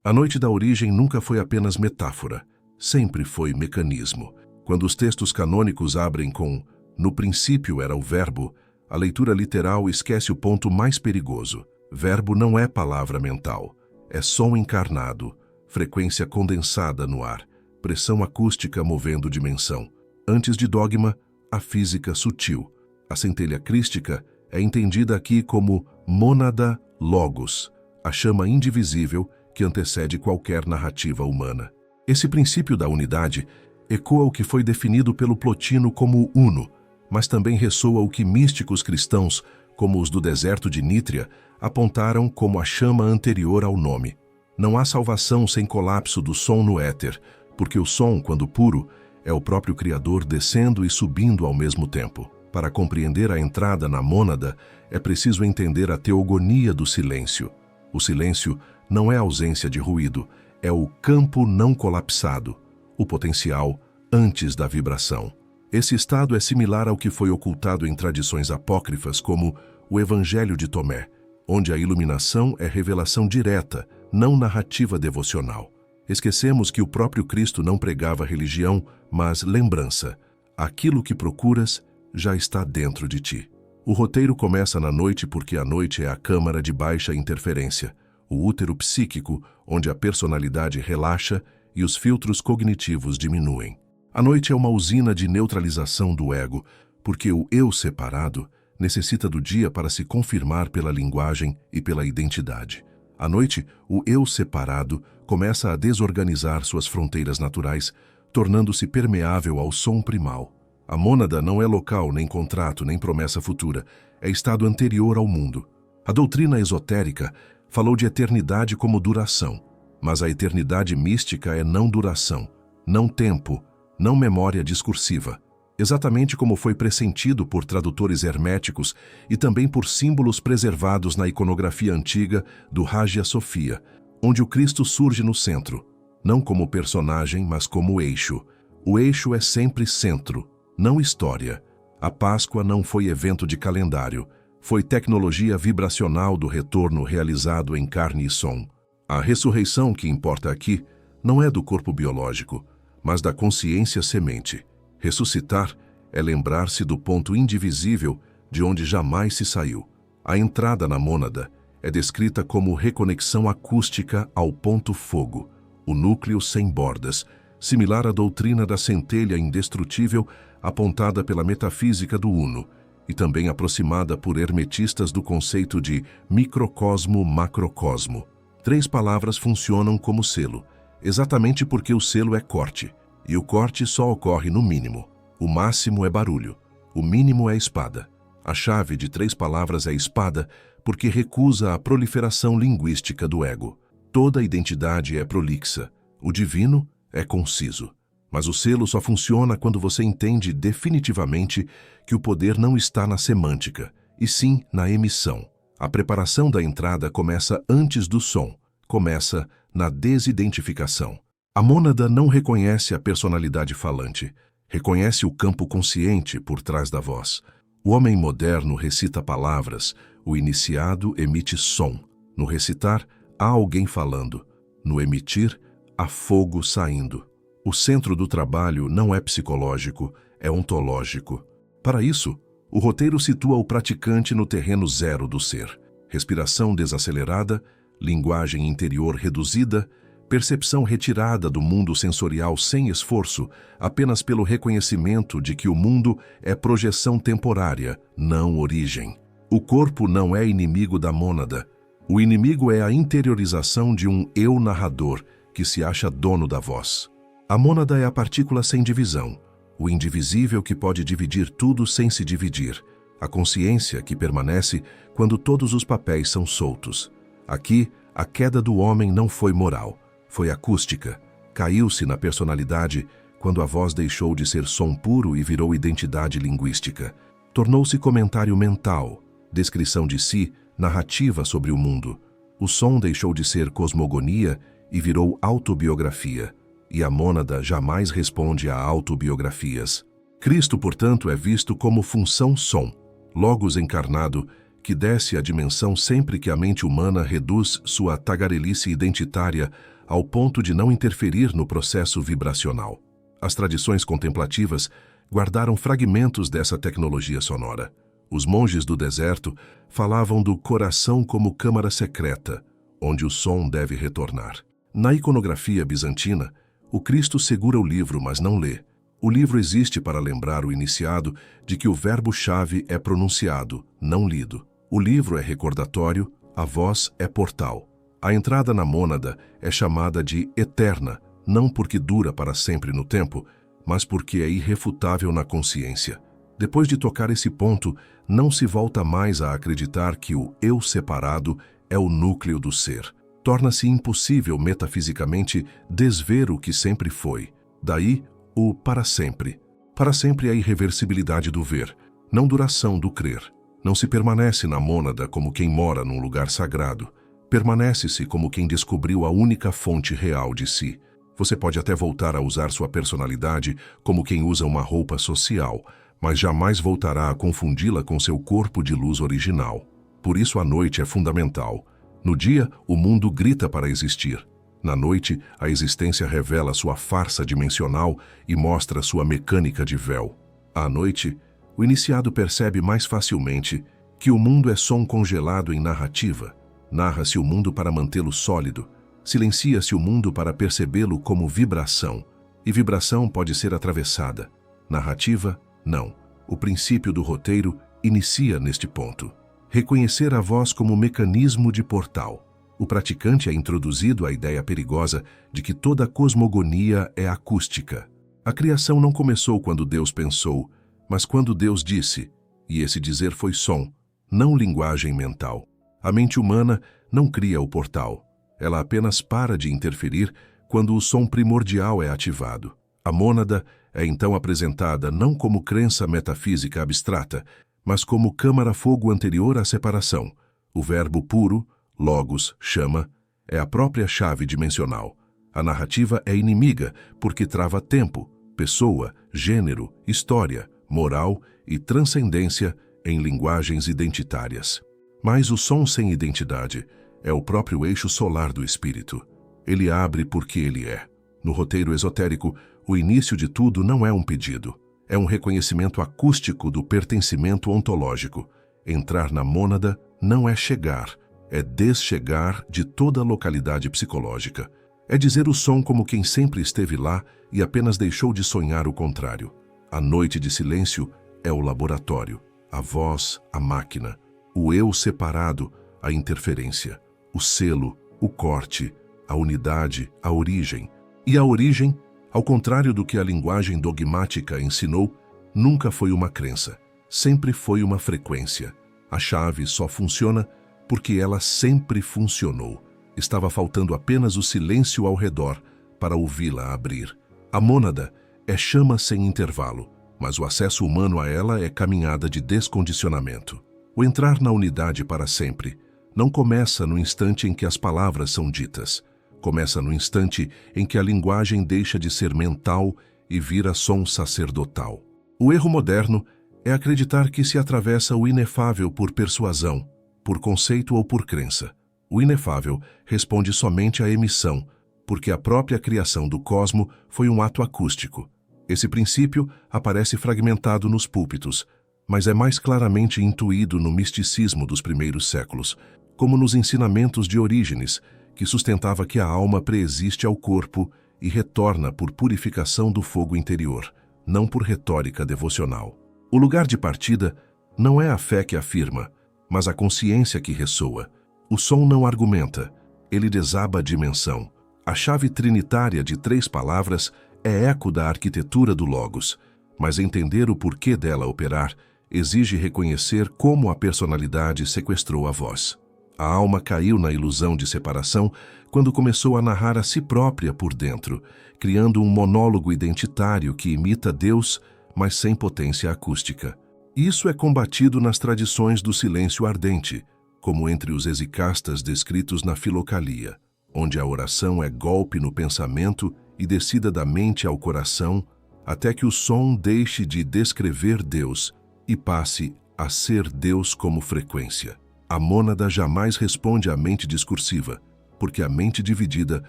A noite da origem nunca foi apenas metáfora, sempre foi mecanismo. Quando os textos canônicos abrem com "no princípio era o verbo", a leitura literal esquece o ponto mais perigoso. Verbo não é palavra mental, é som encarnado, frequência condensada no ar, pressão acústica movendo dimensão. Antes de dogma, a física sutil. A centelha crística é entendida aqui como mônada logos, a chama indivisível que antecede qualquer narrativa humana. Esse princípio da unidade ecoa o que foi definido pelo Plotino como uno, mas também ressoa o que místicos cristãos, como os do deserto de Nítria, apontaram como a chama anterior ao nome. Não há salvação sem colapso do som no éter, porque o som, quando puro, é o próprio Criador descendo e subindo ao mesmo tempo. Para compreender a entrada na mônada, é preciso entender a teogonia do silêncio. O silêncio não é ausência de ruído, é o campo não colapsado, o potencial antes da vibração. Esse estado é similar ao que foi ocultado em tradições apócrifas como o Evangelho de Tomé, onde a iluminação é revelação direta, não narrativa devocional. Esquecemos que o próprio Cristo não pregava religião, mas lembrança. Aquilo que procuras já está dentro de ti. O roteiro começa na noite porque a noite é a câmara de baixa interferência, o útero psíquico onde a personalidade relaxa e os filtros cognitivos diminuem. A noite é uma usina de neutralização do ego, porque o eu separado necessita do dia para se confirmar pela linguagem e pela identidade. À noite, o eu separado começa a desorganizar suas fronteiras naturais, tornando-se permeável ao som primal. A mônada não é local, nem contrato, nem promessa futura, é estado anterior ao mundo. A doutrina esotérica falou de eternidade como duração, mas a eternidade mística é não duração, não tempo, não memória discursiva, exatamente como foi pressentido por tradutores herméticos e também por símbolos preservados na iconografia antiga do Hagia Sophia, onde o Cristo surge no centro, não como personagem, mas como eixo. O eixo é sempre centro, não história. A Páscoa não foi evento de calendário, foi tecnologia vibracional do retorno realizado em carne e som. A ressurreição que importa aqui não é do corpo biológico, mas da consciência semente. Ressuscitar é lembrar-se do ponto indivisível de onde jamais se saiu. A entrada na mônada é descrita como reconexão acústica ao ponto fogo, o núcleo sem bordas, similar à doutrina da centelha indestrutível apontada pela metafísica do Uno, e também aproximada por hermetistas do conceito de microcosmo-macrocosmo. 3 palavras funcionam como selo, exatamente porque o selo é corte, e o corte só ocorre no mínimo. O máximo é barulho, o mínimo é espada. A chave de 3 palavras é espada porque recusa a proliferação linguística do ego. Toda identidade é prolixa, o divino é conciso. Mas o selo só funciona quando você entende definitivamente que o poder não está na semântica, e sim na emissão. A preparação da entrada começa antes do som, começa na desidentificação. A mônada não reconhece a personalidade falante, reconhece o campo consciente por trás da voz. O homem moderno recita palavras, o iniciado emite som. No recitar, há alguém falando. No emitir, há fogo saindo. O centro do trabalho não é psicológico, é ontológico. Para isso, o roteiro situa o praticante no terreno zero do ser. Respiração desacelerada, linguagem interior reduzida, percepção retirada do mundo sensorial sem esforço, apenas pelo reconhecimento de que o mundo é projeção temporária, não origem. O corpo não é inimigo da mônada. O inimigo é a interiorização de um eu narrador que se acha dono da voz. A mônada é a partícula sem divisão, o indivisível que pode dividir tudo sem se dividir, a consciência que permanece quando todos os papéis são soltos. Aqui, a queda do homem não foi moral, foi acústica. Caiu-se na personalidade quando a voz deixou de ser som puro e virou identidade linguística. Tornou-se comentário mental, descrição de si, narrativa sobre o mundo. O som deixou de ser cosmogonia e virou autobiografia. E a mônada jamais responde a autobiografias. Cristo, portanto, é visto como função som, logos encarnado, que desce à dimensão sempre que a mente humana reduz sua tagarelice identitária ao ponto de não interferir no processo vibracional. As tradições contemplativas guardaram fragmentos dessa tecnologia sonora. Os monges do deserto falavam do coração como câmara secreta, onde o som deve retornar. Na iconografia bizantina, o Cristo segura o livro, mas não lê. O livro existe para lembrar o iniciado de que o verbo-chave é pronunciado, não lido. O livro é recordatório, a voz é portal. A entrada na mônada é chamada de eterna, não porque dura para sempre no tempo, mas porque é irrefutável na consciência. Depois de tocar esse ponto, não se volta mais a acreditar que o eu separado é o núcleo do ser. Torna-se impossível metafisicamente desver o que sempre foi. Daí, o para sempre. Para sempre é a irreversibilidade do ver, não duração do crer. Não se permanece na mônada como quem mora num lugar sagrado. Permanece-se como quem descobriu a única fonte real de si. Você pode até voltar a usar sua personalidade como quem usa uma roupa social, mas jamais voltará a confundi-la com seu corpo de luz original. Por isso a noite é fundamental. No dia, o mundo grita para existir. Na noite, a existência revela sua farsa dimensional e mostra sua mecânica de véu. À noite, o iniciado percebe mais facilmente que o mundo é som congelado em narrativa. Narra-se o mundo para mantê-lo sólido. Silencia-se o mundo para percebê-lo como vibração. E vibração pode ser atravessada. Narrativa, não. O princípio do roteiro inicia neste ponto. Reconhecer a voz como mecanismo de portal. O praticante é introduzido à ideia perigosa de que toda cosmogonia é acústica. A criação não começou quando Deus pensou, mas quando Deus disse, e esse dizer foi som, não linguagem mental. A mente humana não cria o portal. Ela apenas para de interferir quando o som primordial é ativado. A mônada é então apresentada não como crença metafísica abstrata, mas como câmara-fogo anterior à separação. O verbo puro, logos, chama, é a própria chave dimensional. A narrativa é inimiga porque trava tempo, pessoa, gênero, história, moral e transcendência em linguagens identitárias. Mas o som sem identidade é o próprio eixo solar do espírito. Ele abre porque ele é. No roteiro esotérico, o início de tudo não é um pedido. É um reconhecimento acústico do pertencimento ontológico. Entrar na mônada não é chegar, é deschegar de toda a localidade psicológica. É dizer o som como quem sempre esteve lá e apenas deixou de sonhar o contrário. A noite de silêncio é o laboratório, a voz, a máquina, o eu separado, a interferência, o selo, o corte, a unidade, a origem. E a origem, ao contrário do que a linguagem dogmática ensinou, nunca foi uma crença, sempre foi uma frequência. A chave só funciona porque ela sempre funcionou. Estava faltando apenas o silêncio ao redor para ouvi-la abrir. A mônada é chama sem intervalo, mas o acesso humano a ela é caminhada de descondicionamento. O entrar na unidade para sempre não começa no instante em que as palavras são ditas. Começa no instante em que a linguagem deixa de ser mental e vira som sacerdotal. O erro moderno é acreditar que se atravessa o inefável por persuasão, por conceito ou por crença. O inefável responde somente à emissão, porque a própria criação do cosmo foi um ato acústico. Esse princípio aparece fragmentado nos púlpitos, mas é mais claramente intuído no misticismo dos primeiros séculos, como nos ensinamentos de Orígenes, que sustentava que a alma preexiste ao corpo e retorna por purificação do fogo interior, não por retórica devocional. O lugar de partida não é a fé que afirma, mas a consciência que ressoa. O som não argumenta, ele desaba a dimensão. A chave trinitária de 3 palavras é eco da arquitetura do Logos, mas entender o porquê dela operar exige reconhecer como a personalidade sequestrou a voz. A alma caiu na ilusão de separação quando começou a narrar a si própria por dentro, criando um monólogo identitário que imita Deus, mas sem potência acústica. Isso é combatido nas tradições do silêncio ardente, como entre os exicastas descritos na Filocalia, onde a oração é golpe no pensamento e descida da mente ao coração, até que o som deixe de descrever Deus e passe a ser Deus como frequência. A mônada jamais responde à mente discursiva. porque a mente dividida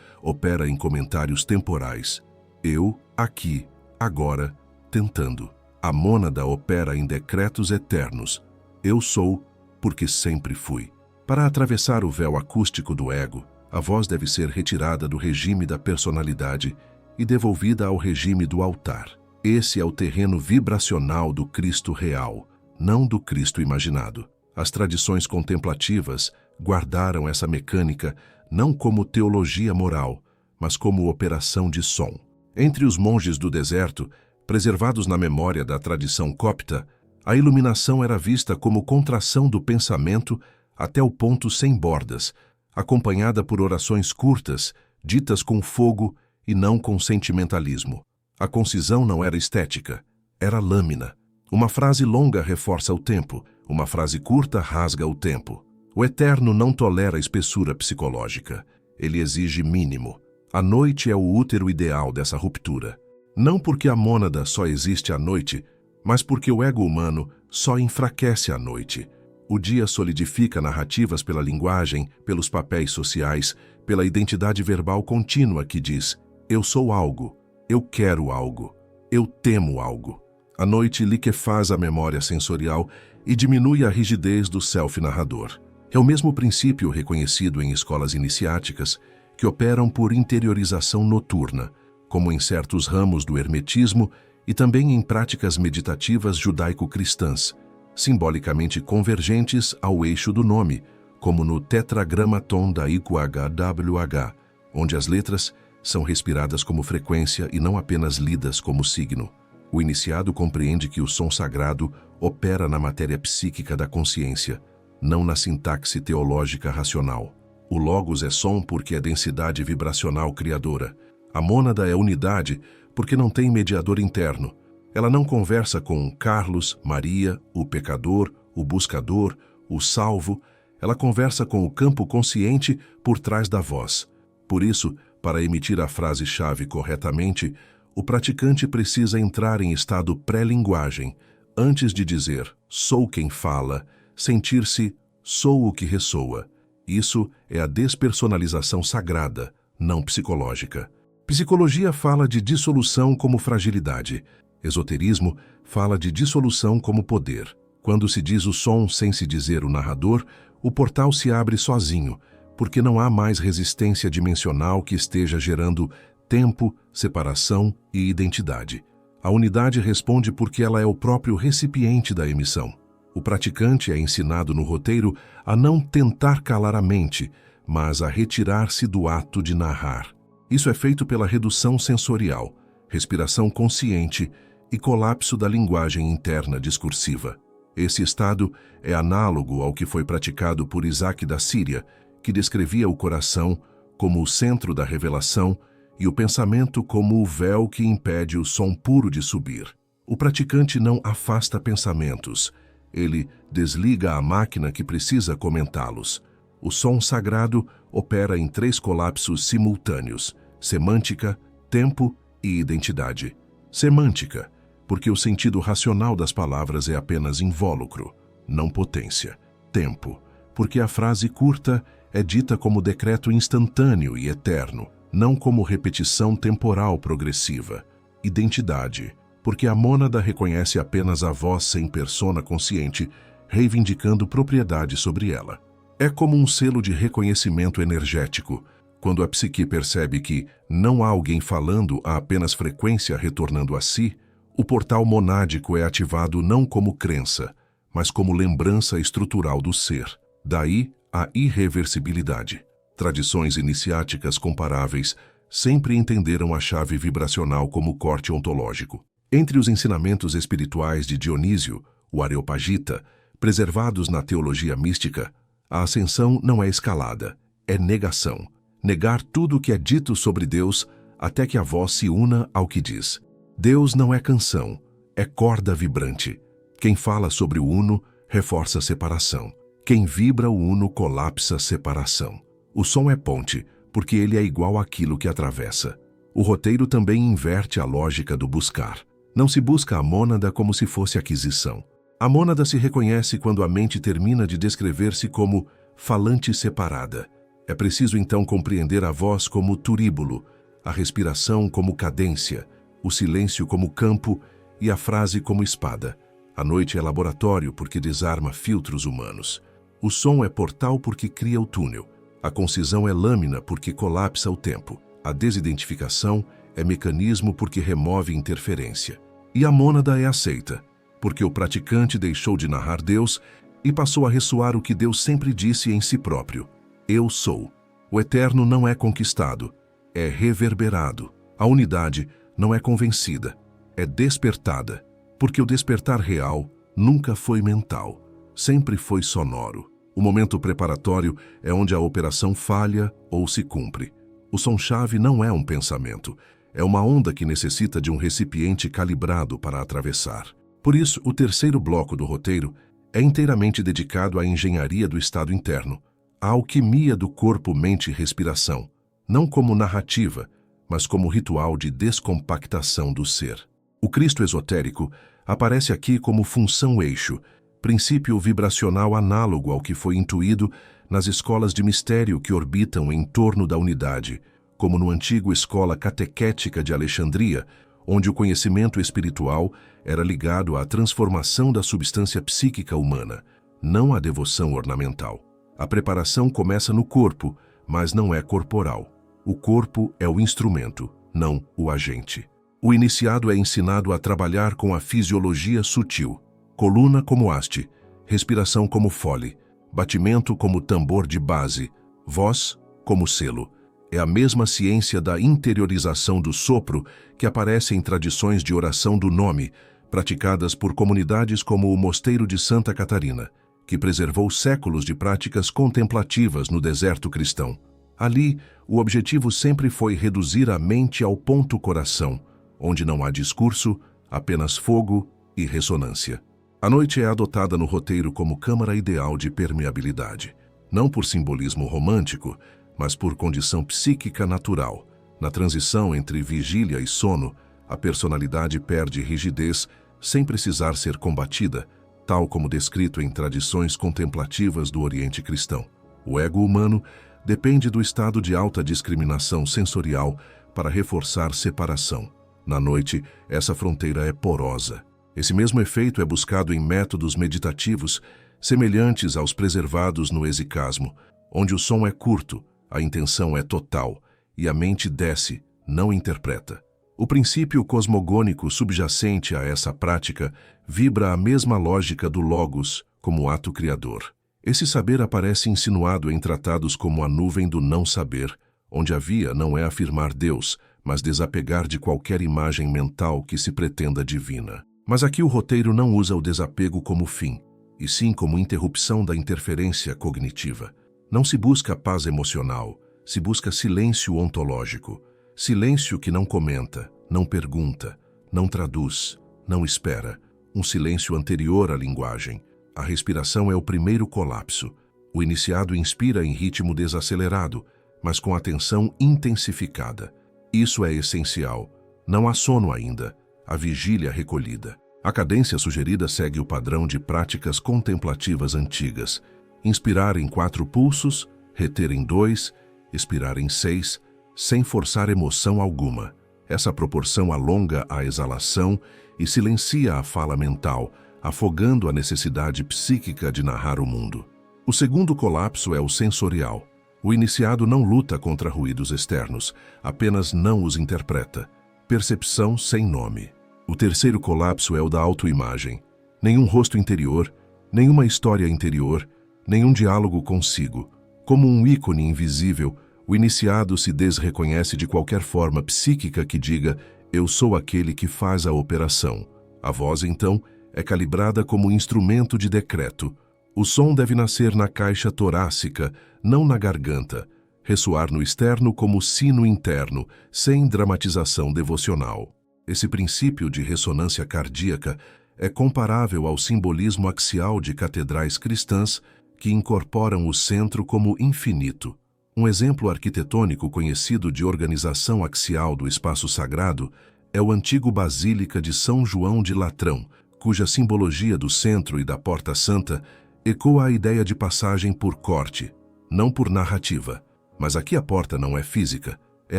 opera em comentários temporais. Eu, aqui, agora, tentando. A mônada opera em decretos eternos. Eu sou, porque sempre fui. Para atravessar o véu acústico do ego, a voz deve ser retirada do regime da personalidade e devolvida ao regime do altar. Esse é o terreno vibracional do Cristo real, não do Cristo imaginado. As tradições contemplativas guardaram essa mecânica não como teologia moral, mas como operação de som. Entre os monges do deserto, preservados na memória da tradição copta, a iluminação era vista como contração do pensamento até o ponto sem bordas, acompanhada por orações curtas, ditas com fogo e não com sentimentalismo. A concisão não era estética, era lâmina. Uma frase longa reforça o tempo, uma frase curta rasga o tempo. O eterno não tolera espessura psicológica. Ele exige mínimo. A noite é o útero ideal dessa ruptura. Não porque a mônada só existe à noite, mas porque o ego humano só enfraquece à noite. O dia solidifica narrativas pela linguagem, pelos papéis sociais, pela identidade verbal contínua que diz: eu sou algo, eu quero algo, eu temo algo. A noite liquefaz a memória sensorial e diminui a rigidez do self-narrador. É o mesmo princípio reconhecido em escolas iniciáticas que operam por interiorização noturna, como em certos ramos do hermetismo e também em práticas meditativas judaico-cristãs, simbolicamente convergentes ao eixo do nome, como no tetragramaton da IQHWH, onde as letras são respiradas como frequência e não apenas lidas como signo. O iniciado compreende que o som sagrado opera na matéria psíquica da consciência, não na sintaxe teológica racional. O logos é som porque é densidade vibracional criadora. A mônada é unidade porque não tem mediador interno. Ela não conversa com Carlos, Maria, o pecador, o buscador, o salvo. Ela conversa com o campo consciente por trás da voz. Por isso, para emitir a frase-chave corretamente, o praticante precisa entrar em estado pré-linguagem, antes de dizer sou quem fala, sentir-se sou o que ressoa. Isso é a despersonalização sagrada, não psicológica. Psicologia fala de dissolução como fragilidade. Esoterismo fala de dissolução como poder. Quando se diz o som sem se dizer o narrador, o portal se abre sozinho, porque não há mais resistência dimensional que esteja gerando tempo, separação e identidade. A unidade responde porque ela é o próprio recipiente da emissão. O praticante é ensinado no roteiro a não tentar calar a mente, mas a retirar-se do ato de narrar. Isso é feito pela redução sensorial, respiração consciente e colapso da linguagem interna discursiva. Esse estado é análogo ao que foi praticado por Isaac da Síria, que descrevia o coração como o centro da revelação e o pensamento como o véu que impede o som puro de subir. O praticante não afasta pensamentos, ele desliga a máquina que precisa comentá-los. O som sagrado opera em 3 colapsos simultâneos: semântica, tempo e identidade. Semântica, porque o sentido racional das palavras é apenas invólucro, não potência. Tempo, porque a frase curta é dita como decreto instantâneo e eterno, não como repetição temporal progressiva. Identidade, porque a mônada reconhece apenas a voz sem persona consciente, reivindicando propriedade sobre ela. É como um selo de reconhecimento energético, quando a psique percebe que não há alguém falando, há apenas frequência retornando a si. O portal monádico é ativado não como crença, mas como lembrança estrutural do ser. Daí a irreversibilidade. Tradições iniciáticas comparáveis sempre entenderam a chave vibracional como corte ontológico. Entre os ensinamentos espirituais de Dionísio, o Areopagita, preservados na teologia mística, a ascensão não é escalada, é negação. Negar tudo o que é dito sobre Deus até que a voz se una ao que diz. Deus não é canção, é corda vibrante. Quem fala sobre o uno reforça a separação. Quem vibra o uno colapsa a separação. O som é ponte, porque ele é igual àquilo que atravessa. O roteiro também inverte a lógica do buscar. Não se busca a mônada como se fosse aquisição. A mônada se reconhece quando a mente termina de descrever-se como falante separada. É preciso então compreender a voz como turíbulo, a respiração como cadência, o silêncio como campo e a frase como espada. A noite é laboratório porque desarma filtros humanos. O som é portal porque cria o túnel. A concisão é lâmina porque colapsa o tempo. A desidentificação é mecanismo porque remove interferência. E a mônada é aceita, porque o praticante deixou de narrar Deus e passou a ressoar o que Deus sempre disse em si próprio. Eu sou. O eterno não é conquistado, é reverberado. A unidade não é convencida, é despertada, porque o despertar real nunca foi mental, sempre foi sonoro. O momento preparatório é onde a operação falha ou se cumpre. O som-chave não é um pensamento, é uma onda que necessita de um recipiente calibrado para atravessar. Por isso, o terceiro bloco do roteiro é inteiramente dedicado à engenharia do estado interno, a alquimia do corpo, mente e respiração, não como narrativa, mas como ritual de descompactação do ser. O Cristo esotérico aparece aqui como função-eixo, princípio vibracional análogo ao que foi intuído nas escolas de mistério que orbitam em torno da unidade, como no antigo Escola Catequética de Alexandria, onde o conhecimento espiritual era ligado à transformação da substância psíquica humana, não à devoção ornamental. A preparação começa no corpo, mas não é corporal. O corpo é o instrumento, não o agente. O iniciado é ensinado a trabalhar com a fisiologia sutil, coluna como haste, respiração como fole, batimento como tambor de base, voz como selo. É a mesma ciência da interiorização do sopro que aparece em tradições de oração do nome, praticadas por comunidades como o Mosteiro de Santa Catarina, que preservou séculos de práticas contemplativas no deserto cristão. Ali, o objetivo sempre foi reduzir a mente ao ponto-coração, onde não há discurso, apenas fogo e ressonância. A noite é adotada no roteiro como câmara ideal de permeabilidade, não por simbolismo romântico, mas por condição psíquica natural. Na transição entre vigília e sono, a personalidade perde rigidez sem precisar ser combatida, tal como descrito em tradições contemplativas do Oriente cristão. O ego humano depende do estado de alta discriminação sensorial para reforçar separação. Na noite, essa fronteira é porosa. Esse mesmo efeito é buscado em métodos meditativos semelhantes aos preservados no exicasmo, onde o som é curto, a intenção é total e a mente desce, não interpreta. O princípio cosmogônico subjacente a essa prática vibra a mesma lógica do logos como ato criador. Esse saber aparece insinuado em tratados como a nuvem do não saber, onde a via não é afirmar Deus, mas desapegar de qualquer imagem mental que se pretenda divina. Mas aqui o roteiro não usa o desapego como fim, e sim como interrupção da interferência cognitiva. Não se busca paz emocional, se busca silêncio ontológico. Silêncio que não comenta, não pergunta, não traduz, não espera. Um silêncio anterior à linguagem. A respiração é o primeiro colapso. O iniciado inspira em ritmo desacelerado, mas com atenção intensificada. Isso é essencial. Não há sono ainda. A vigília recolhida. A cadência sugerida segue o padrão de práticas contemplativas antigas. Inspirar em 4 pulsos, reter em 2, expirar em 6, sem forçar emoção alguma. Essa proporção alonga a exalação e silencia a fala mental, afogando a necessidade psíquica de narrar o mundo. O segundo colapso é o sensorial. O iniciado não luta contra ruídos externos, apenas não os interpreta. Percepção sem nome. O terceiro colapso é o da autoimagem. Nenhum rosto interior, nenhuma história interior, nenhum diálogo consigo. Como um ícone invisível, o iniciado se desreconhece de qualquer forma psíquica que diga «eu sou aquele que faz a operação». A voz, então, é calibrada como instrumento de decreto. O som deve nascer na caixa torácica, não na garganta, ressoar no externo como sino interno, sem dramatização devocional. Esse princípio de ressonância cardíaca é comparável ao simbolismo axial de catedrais cristãs que incorporam o centro como infinito. Um exemplo arquitetônico conhecido de organização axial do espaço sagrado é o antigo Basílica de São João de Latrão, cuja simbologia do centro e da Porta Santa ecoa a ideia de passagem por corte, não por narrativa. Mas aqui a porta não é física, é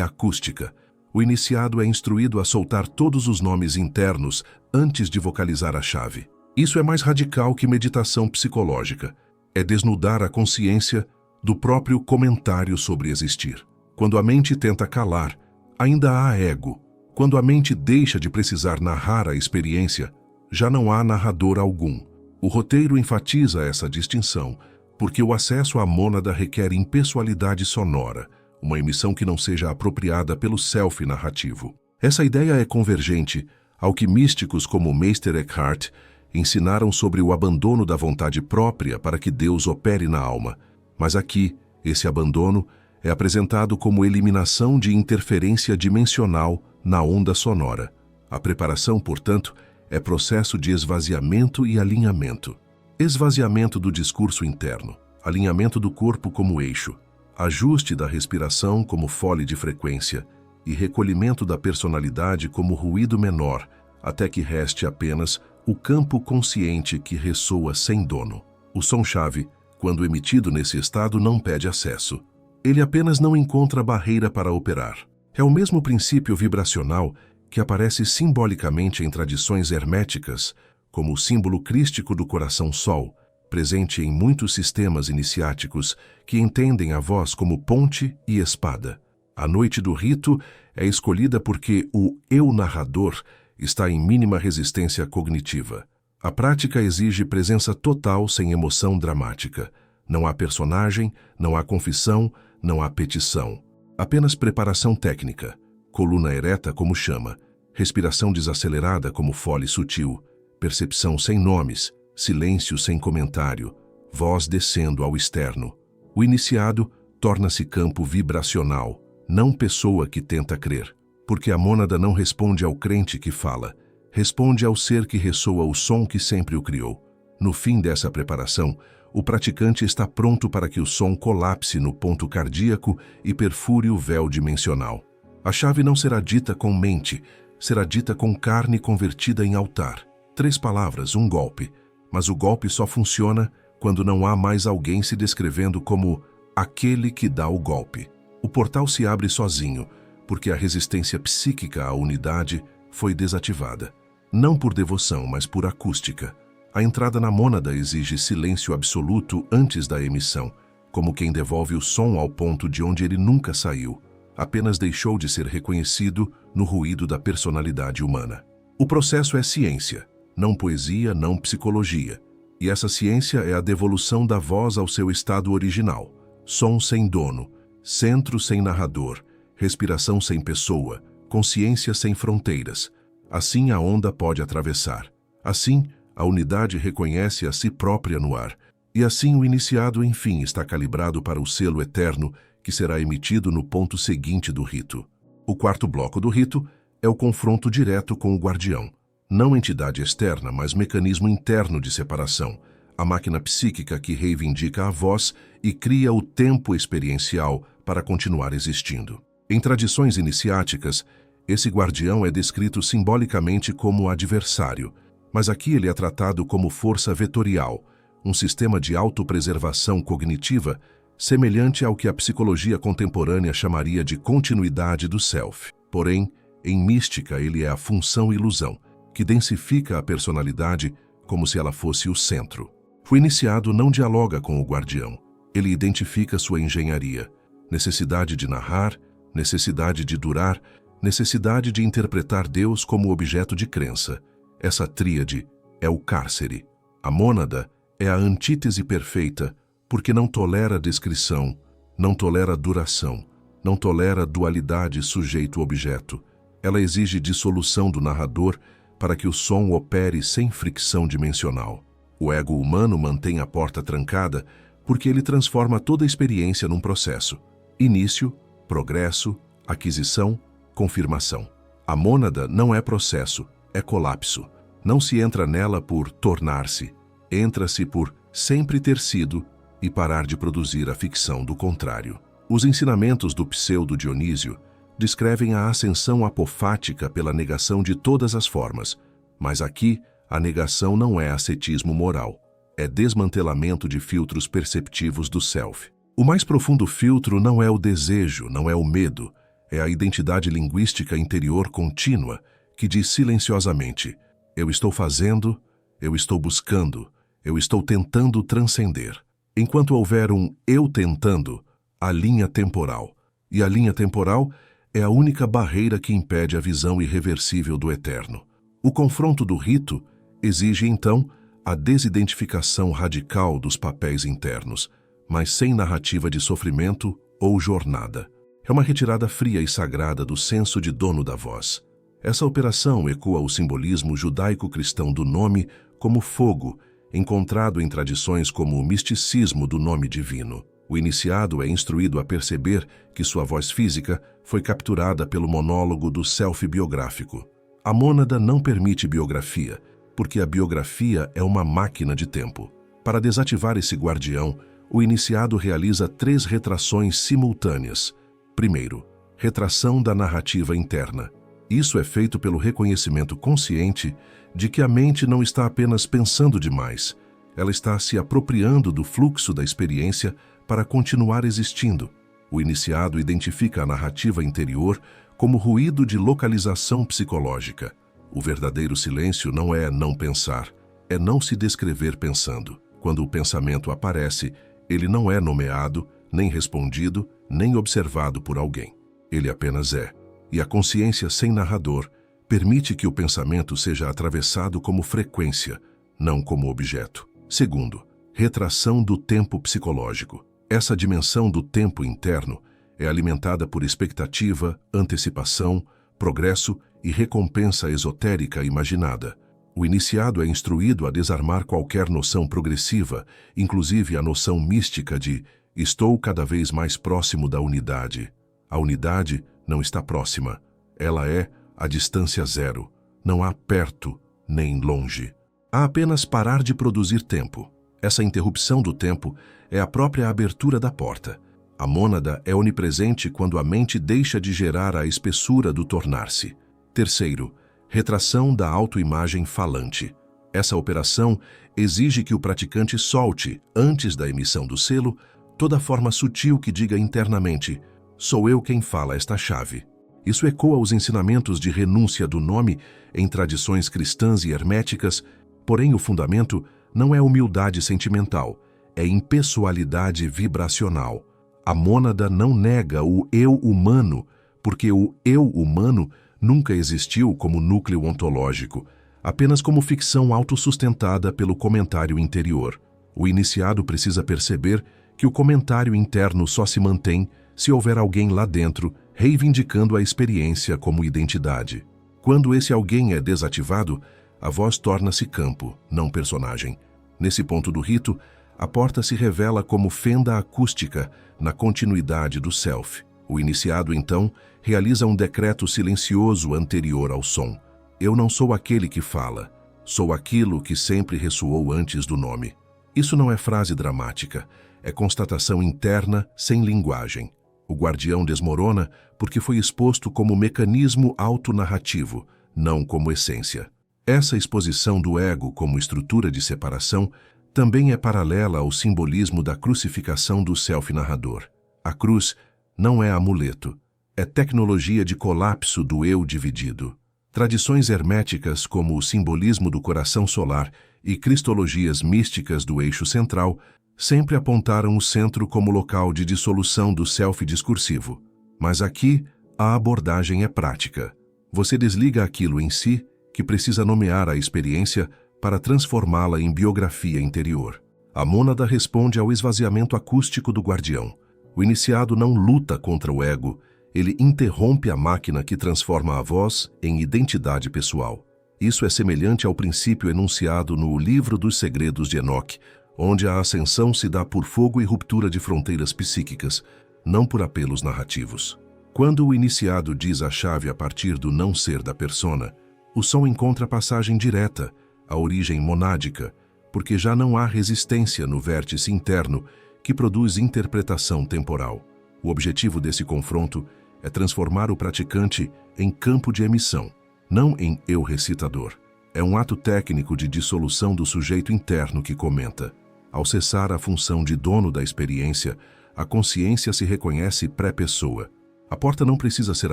acústica. O iniciado é instruído a soltar todos os nomes internos antes de vocalizar a chave. Isso é mais radical que meditação psicológica. É desnudar a consciência do próprio comentário sobre existir. Quando a mente tenta calar, ainda há ego. Quando a mente deixa de precisar narrar a experiência, já não há narrador algum. O roteiro enfatiza essa distinção, porque o acesso à mônada requer impessoalidade sonora, uma emissão que não seja apropriada pelo self narrativo. Essa ideia é convergente ao que místicos como Meister Eckhart ensinaram sobre o abandono da vontade própria para que Deus opere na alma. Mas aqui, esse abandono é apresentado como eliminação de interferência dimensional na onda sonora. A preparação, portanto, é processo de esvaziamento e alinhamento. Esvaziamento do discurso interno, alinhamento do corpo como eixo, ajuste da respiração como fole de frequência e recolhimento da personalidade como ruído menor, até que reste apenas o campo consciente que ressoa sem dono. O som-chave, quando emitido nesse estado, não pede acesso. Ele apenas não encontra barreira para operar. É o mesmo princípio vibracional que aparece simbolicamente em tradições herméticas, como o símbolo crístico do coração-sol, presente em muitos sistemas iniciáticos que entendem a voz como ponte e espada. A noite do rito é escolhida porque o eu narrador está em mínima resistência cognitiva. A prática exige presença total sem emoção dramática. Não há personagem, não há confissão, não há petição. Apenas preparação técnica, coluna ereta como chama, respiração desacelerada como fole sutil, percepção sem nomes, silêncio sem comentário, voz descendo ao externo. O iniciado torna-se campo vibracional, não pessoa que tenta crer, porque a mônada não responde ao crente que fala, responde ao ser que ressoa o som que sempre o criou. No fim dessa preparação, o praticante está pronto para que o som colapse no ponto cardíaco e perfure o véu dimensional. A chave não será dita com mente, será dita com carne convertida em altar. 3 palavras, um golpe. Mas o golpe só funciona quando não há mais alguém se descrevendo como aquele que dá o golpe. O portal se abre sozinho, porque a resistência psíquica à unidade foi desativada. Não por devoção, mas por acústica. A entrada na mônada exige silêncio absoluto antes da emissão, como quem devolve o som ao ponto de onde ele nunca saiu. Apenas deixou de ser reconhecido no ruído da personalidade humana. O processo é ciência, não poesia, não psicologia. E essa ciência é a devolução da voz ao seu estado original. Som sem dono, centro sem narrador, respiração sem pessoa, consciência sem fronteiras. Assim a onda pode atravessar. Assim, a unidade reconhece a si própria no ar. E assim o iniciado, enfim, está calibrado para o selo eterno que será emitido no ponto seguinte do rito. O quarto bloco do rito é o confronto direto com o guardião. Não entidade externa, mas mecanismo interno de separação. A máquina psíquica que reivindica a voz e cria o tempo experiencial para continuar existindo. Em tradições iniciáticas, esse guardião é descrito simbolicamente como adversário, mas aqui ele é tratado como força vetorial, um sistema de autopreservação cognitiva semelhante ao que a psicologia contemporânea chamaria de continuidade do self. Porém, em mística ele é a função-ilusão, que densifica a personalidade como se ela fosse o centro. O iniciado não dialoga com o guardião. Ele identifica sua engenharia, necessidade de narrar, necessidade de durar, necessidade de interpretar Deus como objeto de crença. Essa tríade é o cárcere. A mônada é a antítese perfeita, porque não tolera descrição, não tolera duração, não tolera dualidade sujeito-objeto. Ela exige dissolução do narrador para que o som opere sem fricção dimensional. O ego humano mantém a porta trancada porque ele transforma toda a experiência num processo. Início, progresso, aquisição, confirmação. A mônada não é processo, é colapso. Não se entra nela por tornar-se, entra-se por sempre ter sido e parar de produzir a ficção do contrário. Os ensinamentos do pseudo-Dionísio descrevem a ascensão apofática pela negação de todas as formas, mas aqui a negação não é ascetismo moral, é desmantelamento de filtros perceptivos do self. O mais profundo filtro não é o desejo, não é o medo, é a identidade linguística interior contínua que diz silenciosamente: eu estou fazendo, eu estou buscando, eu estou tentando transcender. Enquanto houver um eu tentando, a linha temporal. E a linha temporal é a única barreira que impede a visão irreversível do eterno. O confronto do rito exige, então, a desidentificação radical dos papéis internos, mas sem narrativa de sofrimento ou jornada. É uma retirada fria e sagrada do senso de dono da voz. Essa operação ecoa o simbolismo judaico-cristão do nome como fogo, encontrado em tradições como o misticismo do nome divino. O iniciado é instruído a perceber que sua voz física foi capturada pelo monólogo do self biográfico. A mônada não permite biografia, porque a biografia é uma máquina de tempo. Para desativar esse guardião, o iniciado realiza 3 retrações simultâneas. Primeiro, retração da narrativa interna. Isso é feito pelo reconhecimento consciente de que a mente não está apenas pensando demais, ela está se apropriando do fluxo da experiência para continuar existindo. O iniciado identifica a narrativa interior como ruído de localização psicológica. O verdadeiro silêncio não é não pensar, é não se descrever pensando. Quando o pensamento aparece, ele não é nomeado, nem respondido, nem observado por alguém. Ele apenas é. E a consciência sem narrador permite que o pensamento seja atravessado como frequência, não como objeto. Segundo, retração do tempo psicológico. Essa dimensão do tempo interno é alimentada por expectativa, antecipação, progresso e recompensa esotérica imaginada. O iniciado é instruído a desarmar qualquer noção progressiva, inclusive a noção mística de estou cada vez mais próximo da unidade. A unidade não está próxima, ela é a distância zero. Não há perto nem longe. Há apenas parar de produzir tempo. Essa interrupção do tempo é a própria abertura da porta. A mônada é onipresente quando a mente deixa de gerar a espessura do tornar-se. Terceiro, retração da autoimagem falante. Essa operação exige que o praticante solte, antes da emissão do selo, toda forma sutil que diga internamente: sou eu quem fala esta chave. Isso ecoa os ensinamentos de renúncia do nome em tradições cristãs e herméticas, porém o fundamento não é humildade sentimental, é impessoalidade vibracional. A mônada não nega o eu humano, porque o eu humano nunca existiu como núcleo ontológico, apenas como ficção autossustentada pelo comentário interior. O iniciado precisa perceber que o comentário interno só se mantém se houver alguém lá dentro reivindicando a experiência como identidade. Quando esse alguém é desativado, a voz torna-se campo, não personagem. Nesse ponto do rito, a porta se revela como fenda acústica na continuidade do self. O iniciado, então, realiza um decreto silencioso anterior ao som. Eu não sou aquele que fala, sou aquilo que sempre ressoou antes do nome. Isso não é frase dramática, é constatação interna sem linguagem. O guardião desmorona porque foi exposto como mecanismo autonarrativo, não como essência. Essa exposição do ego como estrutura de separação também é paralela ao simbolismo da crucificação do self-narrador. A cruz não é amuleto, é tecnologia de colapso do eu dividido. Tradições herméticas como o simbolismo do coração solar e cristologias místicas do eixo central sempre apontaram o centro como local de dissolução do self discursivo. Mas aqui, a abordagem é prática. Você desliga aquilo em si que precisa nomear a experiência para transformá-la em biografia interior. A mônada responde ao esvaziamento acústico do guardião. O iniciado não luta contra o ego, ele interrompe a máquina que transforma a voz em identidade pessoal. Isso é semelhante ao princípio enunciado no Livro dos Segredos de Enoque, onde a ascensão se dá por fogo e ruptura de fronteiras psíquicas, não por apelos narrativos. Quando o iniciado diz a chave a partir do não ser da persona, o som encontra passagem direta, a origem monádica, porque já não há resistência no vértice interno que produz interpretação temporal. O objetivo desse confronto é transformar o praticante em campo de emissão, não em eu recitador. É um ato técnico de dissolução do sujeito interno que comenta. Ao cessar a função de dono da experiência, a consciência se reconhece pré-pessoa. A porta não precisa ser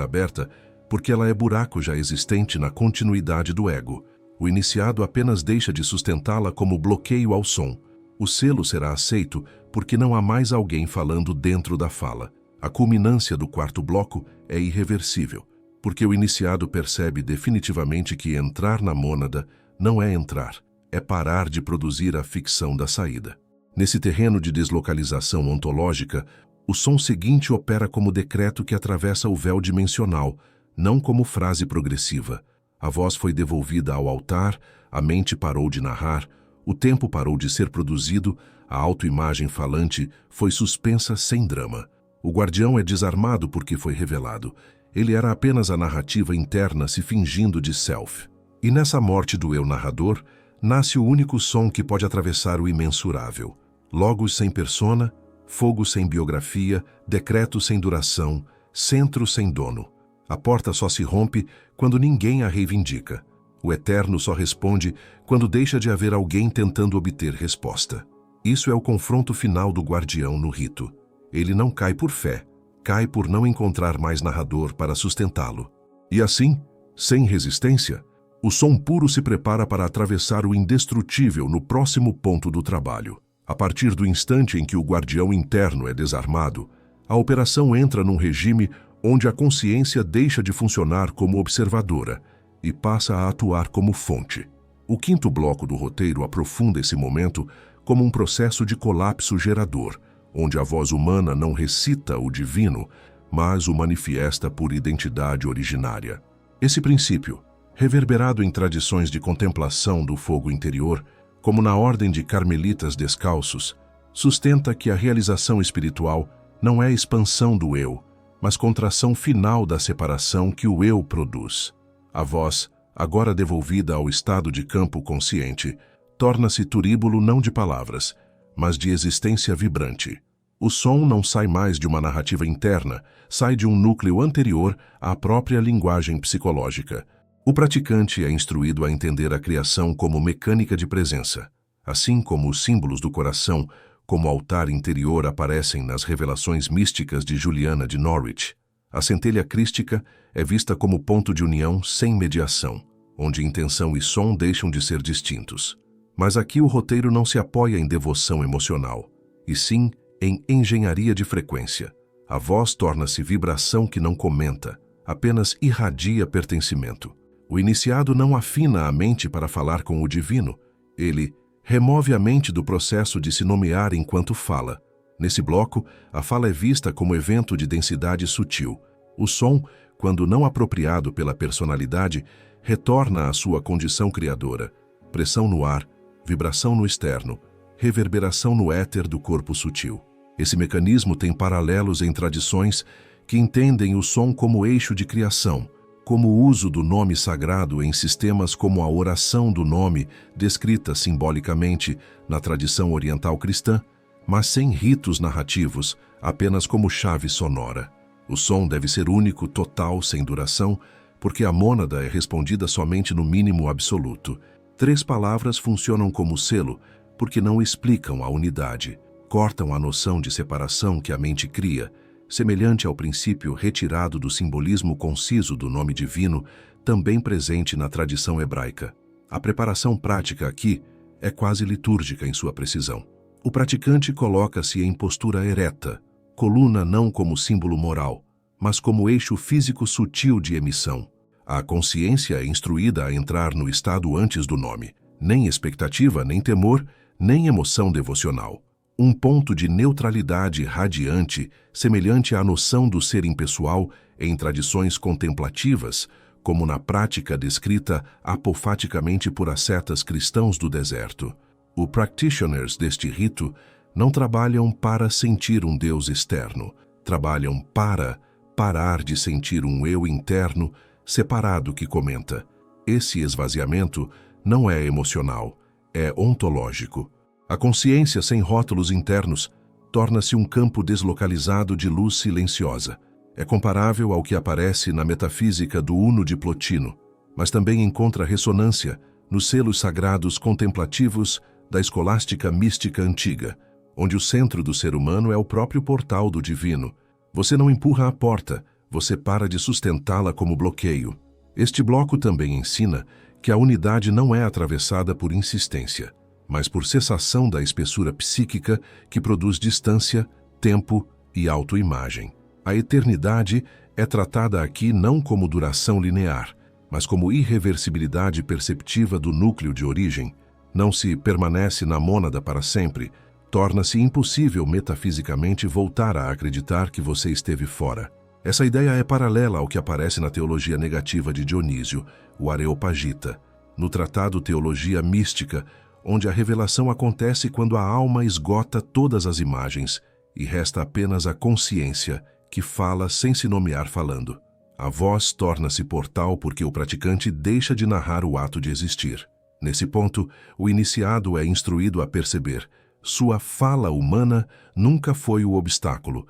aberta porque ela é buraco já existente na continuidade do ego. O iniciado apenas deixa de sustentá-la como bloqueio ao som. O selo será aceito porque não há mais alguém falando dentro da fala. A culminância do quarto bloco é irreversível, porque o iniciado percebe definitivamente que entrar na mônada não é entrar, é parar de produzir a ficção da saída. Nesse terreno de deslocalização ontológica, o som seguinte opera como decreto que atravessa o véu dimensional, não como frase progressiva. A voz foi devolvida ao altar, a mente parou de narrar, o tempo parou de ser produzido, a autoimagem falante foi suspensa sem drama. O guardião é desarmado porque foi revelado. Ele era apenas a narrativa interna se fingindo de self. E nessa morte do eu narrador, nasce o único som que pode atravessar o imensurável. Logos sem persona, fogo sem biografia, decreto sem duração, centro sem dono. A porta só se rompe quando ninguém a reivindica. O eterno só responde quando deixa de haver alguém tentando obter resposta. Isso é o confronto final do guardião no rito. Ele não cai por fé, cai por não encontrar mais narrador para sustentá-lo. E assim, sem resistência, o som puro se prepara para atravessar o indestrutível no próximo ponto do trabalho. A partir do instante em que o guardião interno é desarmado, a operação entra num regime onde a consciência deixa de funcionar como observadora e passa a atuar como fonte. O quinto bloco do roteiro aprofunda esse momento como um processo de colapso gerador, onde a voz humana não recita o divino, mas o manifesta por identidade originária. Esse princípio, reverberado em tradições de contemplação do fogo interior, como na Ordem de Carmelitas Descalços, sustenta que a realização espiritual não é expansão do eu, mas contração final da separação que o eu produz. A voz, agora devolvida ao estado de campo consciente, torna-se turíbulo não de palavras, mas de existência vibrante. O som não sai mais de uma narrativa interna, sai de um núcleo anterior à própria linguagem psicológica. O praticante é instruído a entender a criação como mecânica de presença, assim como os símbolos do coração, como altar interior, aparecem nas revelações místicas de Juliana de Norwich. A centelha crística é vista como ponto de união sem mediação, onde intenção e som deixam de ser distintos. Mas aqui o roteiro não se apoia em devoção emocional, e sim em engenharia de frequência. A voz torna-se vibração que não comenta, apenas irradia pertencimento. O iniciado não afina a mente para falar com o divino, ele remove a mente do processo de se nomear enquanto fala. Nesse bloco, a fala é vista como evento de densidade sutil. O som, quando não apropriado pela personalidade, retorna à sua condição criadora. Pressão no ar, vibração no externo, reverberação no éter do corpo sutil. Esse mecanismo tem paralelos em tradições que entendem o som como eixo de criação, como o uso do nome sagrado em sistemas como a oração do nome, descrita simbolicamente na tradição oriental cristã, mas sem ritos narrativos, apenas como chave sonora. O som deve ser único, total, sem duração, porque a mônada é respondida somente no mínimo absoluto. 3 palavras funcionam como selo, porque não explicam a unidade, cortam a noção de separação que a mente cria, semelhante ao princípio retirado do simbolismo conciso do nome divino, também presente na tradição hebraica. A preparação prática aqui é quase litúrgica em sua precisão. O praticante coloca-se em postura ereta, coluna não como símbolo moral, mas como eixo físico sutil de emissão. A consciência é instruída a entrar no estado antes do nome, nem expectativa, nem temor, nem emoção devocional. Um ponto de neutralidade radiante, semelhante à noção do ser impessoal em tradições contemplativas, como na prática descrita apofaticamente por ascetas cristãos do deserto. Os practitioners deste rito não trabalham para sentir um Deus externo, trabalham para parar de sentir um eu interno separado que comenta. Esse esvaziamento não é emocional, é ontológico. A consciência sem rótulos internos torna-se um campo deslocalizado de luz silenciosa. É comparável ao que aparece na metafísica do Uno de Plotino, mas também encontra ressonância nos selos sagrados contemplativos da escolástica mística antiga, onde o centro do ser humano é o próprio portal do divino. Você não empurra a porta, você para de sustentá-la como bloqueio. Este bloco também ensina que a unidade não é atravessada por insistência, mas por cessação da espessura psíquica que produz distância, tempo e autoimagem. A eternidade é tratada aqui não como duração linear, mas como irreversibilidade perceptiva do núcleo de origem. Não se permanece na mônada para sempre, torna-se impossível metafisicamente voltar a acreditar que você esteve fora. Essa ideia é paralela ao que aparece na teologia negativa de Dionísio, o Areopagita, no tratado Teologia Mística, onde a revelação acontece quando a alma esgota todas as imagens e resta apenas a consciência, que fala sem se nomear falando. A voz torna-se portal porque o praticante deixa de narrar o ato de existir. Nesse ponto, o iniciado é instruído a perceber: sua fala humana nunca foi o obstáculo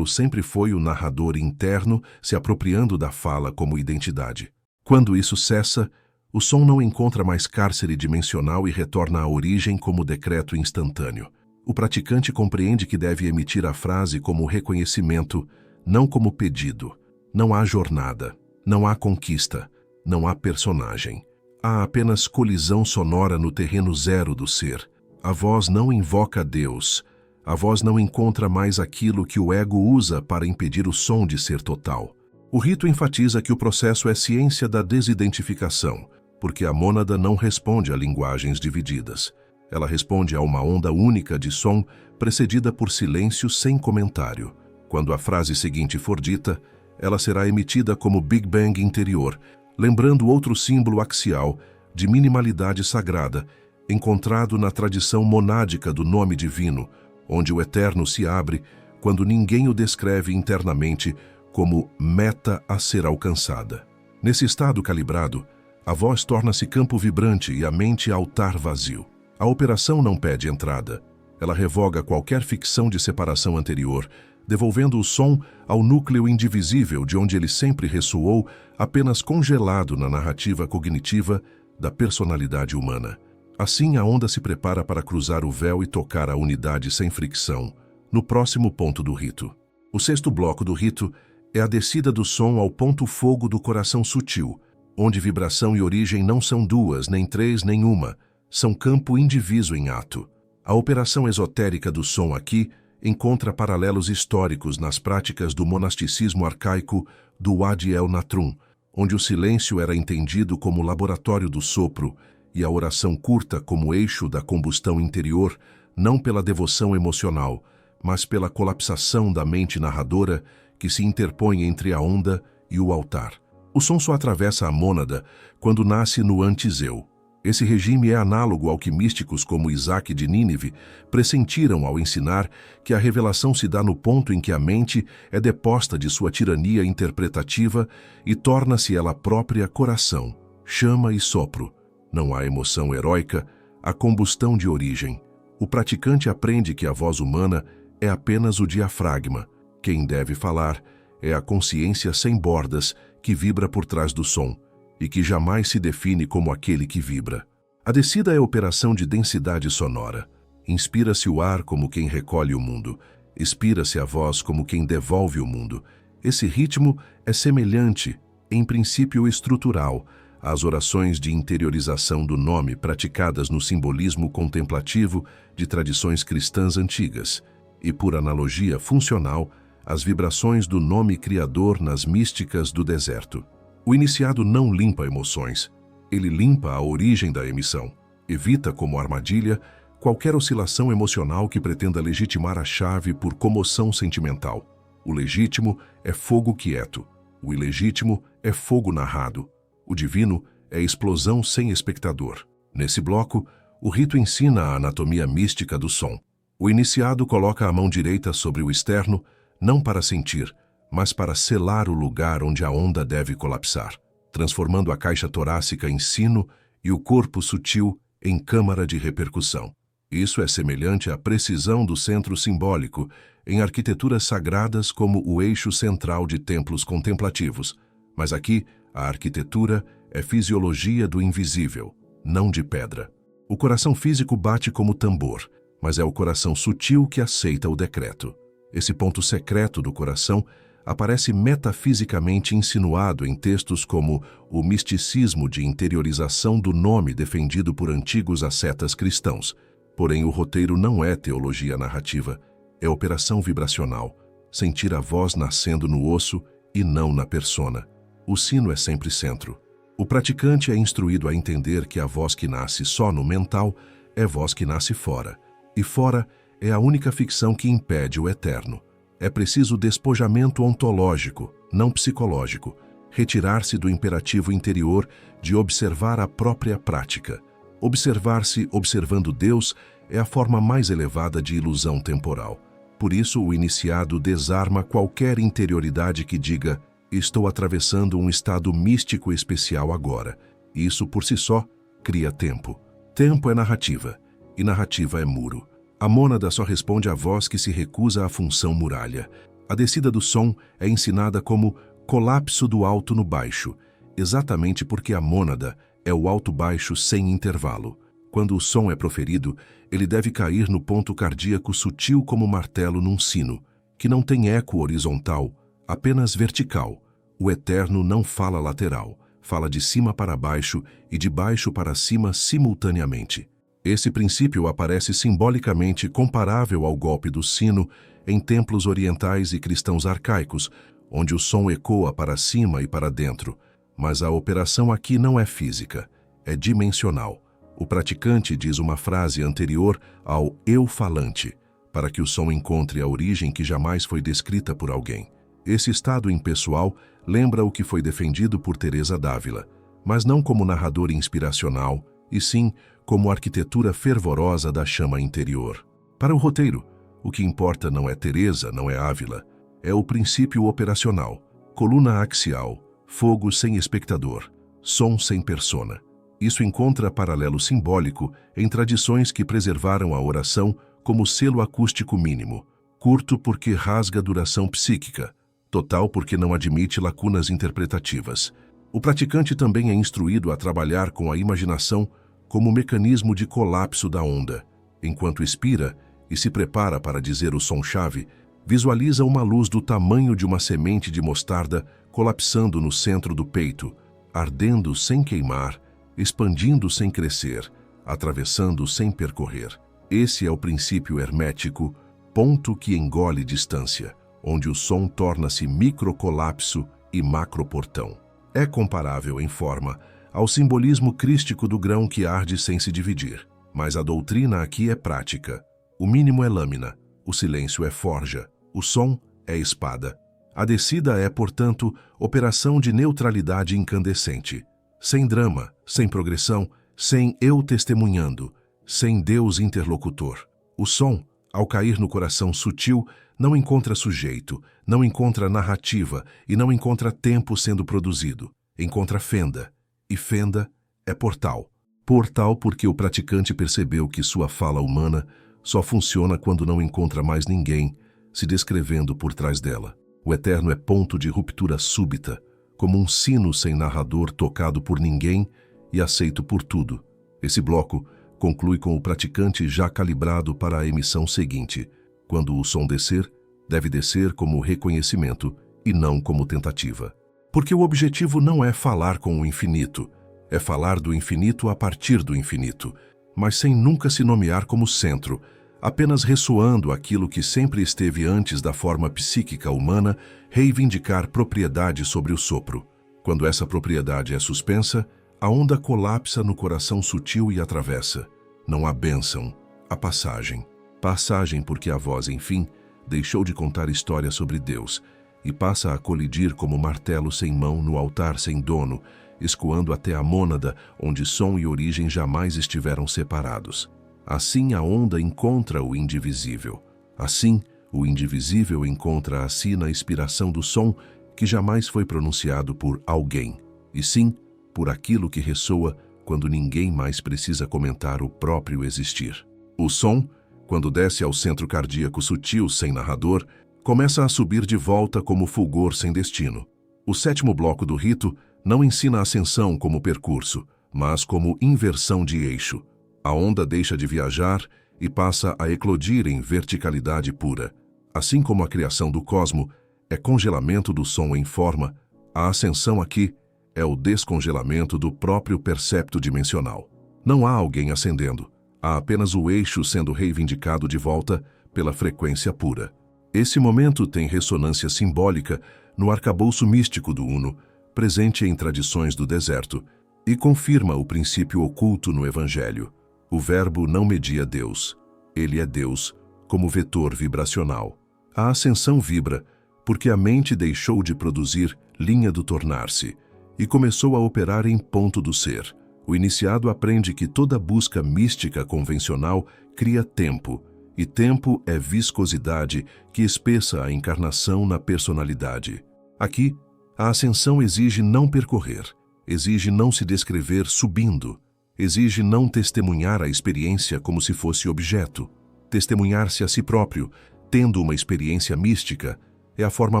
sempre foi o narrador interno se apropriando da fala como identidade. Quando isso cessa, o som não encontra mais cárcere dimensional e retorna à origem como decreto instantâneo. O praticante compreende que deve emitir a frase como reconhecimento, não como pedido. Não há jornada, não há conquista, não há personagem. Há apenas colisão sonora no terreno zero do ser. A voz não invoca Deus. A voz não encontra mais aquilo que o ego usa para impedir o som de ser total. O rito enfatiza que o processo é ciência da desidentificação, porque a mônada não responde a linguagens divididas. Ela responde a uma onda única de som precedida por silêncio sem comentário. Quando a frase seguinte for dita, ela será emitida como Big Bang interior, lembrando outro símbolo axial de minimalidade sagrada, encontrado na tradição monádica do nome divino, onde o eterno se abre quando ninguém o descreve internamente como meta a ser alcançada. Nesse estado calibrado, a voz torna-se campo vibrante e a mente altar vazio. A operação não pede entrada. Ela revoga qualquer ficção de separação anterior, devolvendo o som ao núcleo indivisível de onde ele sempre ressoou, apenas congelado na narrativa cognitiva da personalidade humana. Assim, a onda se prepara para cruzar o véu e tocar a unidade sem fricção, no próximo ponto do rito. O sexto bloco do rito é a descida do som ao ponto fogo do coração sutil, onde vibração e origem não são duas, nem três, nem uma, são campo indiviso em ato. A operação esotérica do som aqui encontra paralelos históricos nas práticas do monasticismo arcaico do Wadi el-Natrum, onde o silêncio era entendido como laboratório do sopro e a oração curta como eixo da combustão interior, não pela devoção emocional, mas pela colapsação da mente narradora que se interpõe entre a onda e o altar. O som só atravessa a mônada quando nasce no antes-eu. Esse regime é análogo ao que místicos como Isaac de Nínive pressentiram ao ensinar que a revelação se dá no ponto em que a mente é deposta de sua tirania interpretativa e torna-se ela própria coração, chama e sopro. Não há emoção heróica, há combustão de origem. O praticante aprende que a voz humana é apenas o diafragma. Quem deve falar é a consciência sem bordas que vibra por trás do som e que jamais se define como aquele que vibra. A descida é operação de densidade sonora. Inspira-se o ar como quem recolhe o mundo, expira-se a voz como quem devolve o mundo. Esse ritmo é semelhante, em princípio estrutural, às orações de interiorização do nome praticadas no simbolismo contemplativo de tradições cristãs antigas, e por analogia funcional, às vibrações do nome criador nas místicas do deserto. O iniciado não limpa emoções, ele limpa a origem da emissão, evita como armadilha qualquer oscilação emocional que pretenda legitimar a chave por comoção sentimental. O legítimo é fogo quieto, o ilegítimo é fogo narrado, o divino é explosão sem espectador. Nesse bloco, o rito ensina a anatomia mística do som. O iniciado coloca a mão direita sobre o externo, não para sentir, mas para selar o lugar onde a onda deve colapsar, transformando a caixa torácica em sino e o corpo sutil em câmara de repercussão. Isso é semelhante à precisão do centro simbólico em arquiteturas sagradas como o eixo central de templos contemplativos, mas aqui a arquitetura é fisiologia do invisível, não de pedra. O coração físico bate como tambor, mas é o coração sutil que aceita o decreto. Esse ponto secreto do coração aparece metafisicamente insinuado em textos como o misticismo de interiorização do nome defendido por antigos ascetas cristãos. Porém, o roteiro não é teologia narrativa, é operação vibracional, sentir a voz nascendo no osso e não na persona. O sino é sempre centro. O praticante é instruído a entender que a voz que nasce só no mental é voz que nasce fora, e fora é a única ficção que impede o eterno. É preciso despojamento ontológico, não psicológico, retirar-se do imperativo interior de observar a própria prática. Observar-se observando Deus é a forma mais elevada de ilusão temporal. Por isso, o iniciado desarma qualquer interioridade que diga «estou atravessando um estado místico especial agora». Isso, por si só, cria tempo. Tempo é narrativa, e narrativa é muro. A mônada só responde à voz que se recusa à função muralha. A descida do som é ensinada como colapso do alto no baixo, exatamente porque a mônada é o alto-baixo sem intervalo. Quando o som é proferido, ele deve cair no ponto cardíaco sutil como martelo num sino, que não tem eco horizontal, apenas vertical. O eterno não fala lateral, fala de cima para baixo e de baixo para cima simultaneamente. Esse princípio aparece simbolicamente comparável ao golpe do sino em templos orientais e cristãos arcaicos, onde o som ecoa para cima e para dentro. Mas a operação aqui não é física, é dimensional. O praticante diz uma frase anterior ao eu falante, para que o som encontre a origem que jamais foi descrita por alguém. Esse estado impessoal lembra o que foi defendido por Teresa d'Ávila, mas não como narrador inspiracional, e sim como arquitetura fervorosa da chama interior. Para o roteiro, o que importa não é Teresa, não é Ávila, é o princípio operacional, coluna axial, fogo sem espectador, som sem persona. Isso encontra paralelo simbólico em tradições que preservaram a oração como selo acústico mínimo, curto porque rasga duração psíquica, total porque não admite lacunas interpretativas. O praticante também é instruído a trabalhar com a imaginação como mecanismo de colapso da onda. Enquanto expira e se prepara para dizer o som-chave, visualiza uma luz do tamanho de uma semente de mostarda colapsando no centro do peito, ardendo sem queimar, expandindo sem crescer, atravessando sem percorrer. Esse é o princípio hermético, ponto que engole distância, onde o som torna-se microcolapso e macroportão. É comparável em forma ao simbolismo crístico do grão que arde sem se dividir. Mas a doutrina aqui é prática. O mínimo é lâmina, o silêncio é forja, o som é espada. A descida é, portanto, operação de neutralidade incandescente. Sem drama, sem progressão, sem eu testemunhando, sem Deus interlocutor. O som, ao cair no coração sutil, não encontra sujeito, não encontra narrativa e não encontra tempo sendo produzido. Encontra fenda. E fenda é portal. Portal porque o praticante percebeu que sua fala humana só funciona quando não encontra mais ninguém se descrevendo por trás dela. O eterno é ponto de ruptura súbita, como um sino sem narrador tocado por ninguém e aceito por tudo. Esse bloco conclui com o praticante já calibrado para a emissão seguinte. Quando o som descer, deve descer como reconhecimento e não como tentativa. Porque o objetivo não é falar com o infinito, é falar do infinito a partir do infinito, mas sem nunca se nomear como centro, apenas ressoando aquilo que sempre esteve antes da forma psíquica humana, reivindicar propriedade sobre o sopro. Quando essa propriedade é suspensa, a onda colapsa no coração sutil e atravessa. Não há bênção, há passagem. Passagem porque a voz, enfim, deixou de contar história sobre Deus e passa a colidir como martelo sem mão no altar sem dono, escoando até a mônada, onde som e origem jamais estiveram separados. Assim a onda encontra o indivisível. Assim, o indivisível encontra a si na inspiração do som que jamais foi pronunciado por alguém, e sim por aquilo que ressoa quando ninguém mais precisa comentar o próprio existir. O som, quando desce ao centro cardíaco sutil sem narrador, começa a subir de volta como fulgor sem destino. O sétimo bloco do rito não ensina a ascensão como percurso, mas como inversão de eixo. A onda deixa de viajar e passa a eclodir em verticalidade pura. Assim como a criação do cosmo é congelamento do som em forma, a ascensão aqui é o descongelamento do próprio percepto dimensional. Não há alguém ascendendo, há apenas o eixo sendo reivindicado de volta pela frequência pura. Esse momento tem ressonância simbólica no arcabouço místico do Uno, presente em tradições do deserto, e confirma o princípio oculto no Evangelho. O Verbo não media Deus. Ele é Deus, como vetor vibracional. A ascensão vibra porque a mente deixou de produzir linha do tornar-se e começou a operar em ponto do ser. O iniciado aprende que toda busca mística convencional cria tempo, e tempo é viscosidade que espessa a encarnação na personalidade. Aqui, a ascensão exige não percorrer, exige não se descrever subindo, exige não testemunhar a experiência como se fosse objeto. Testemunhar-se a si próprio, tendo uma experiência mística, é a forma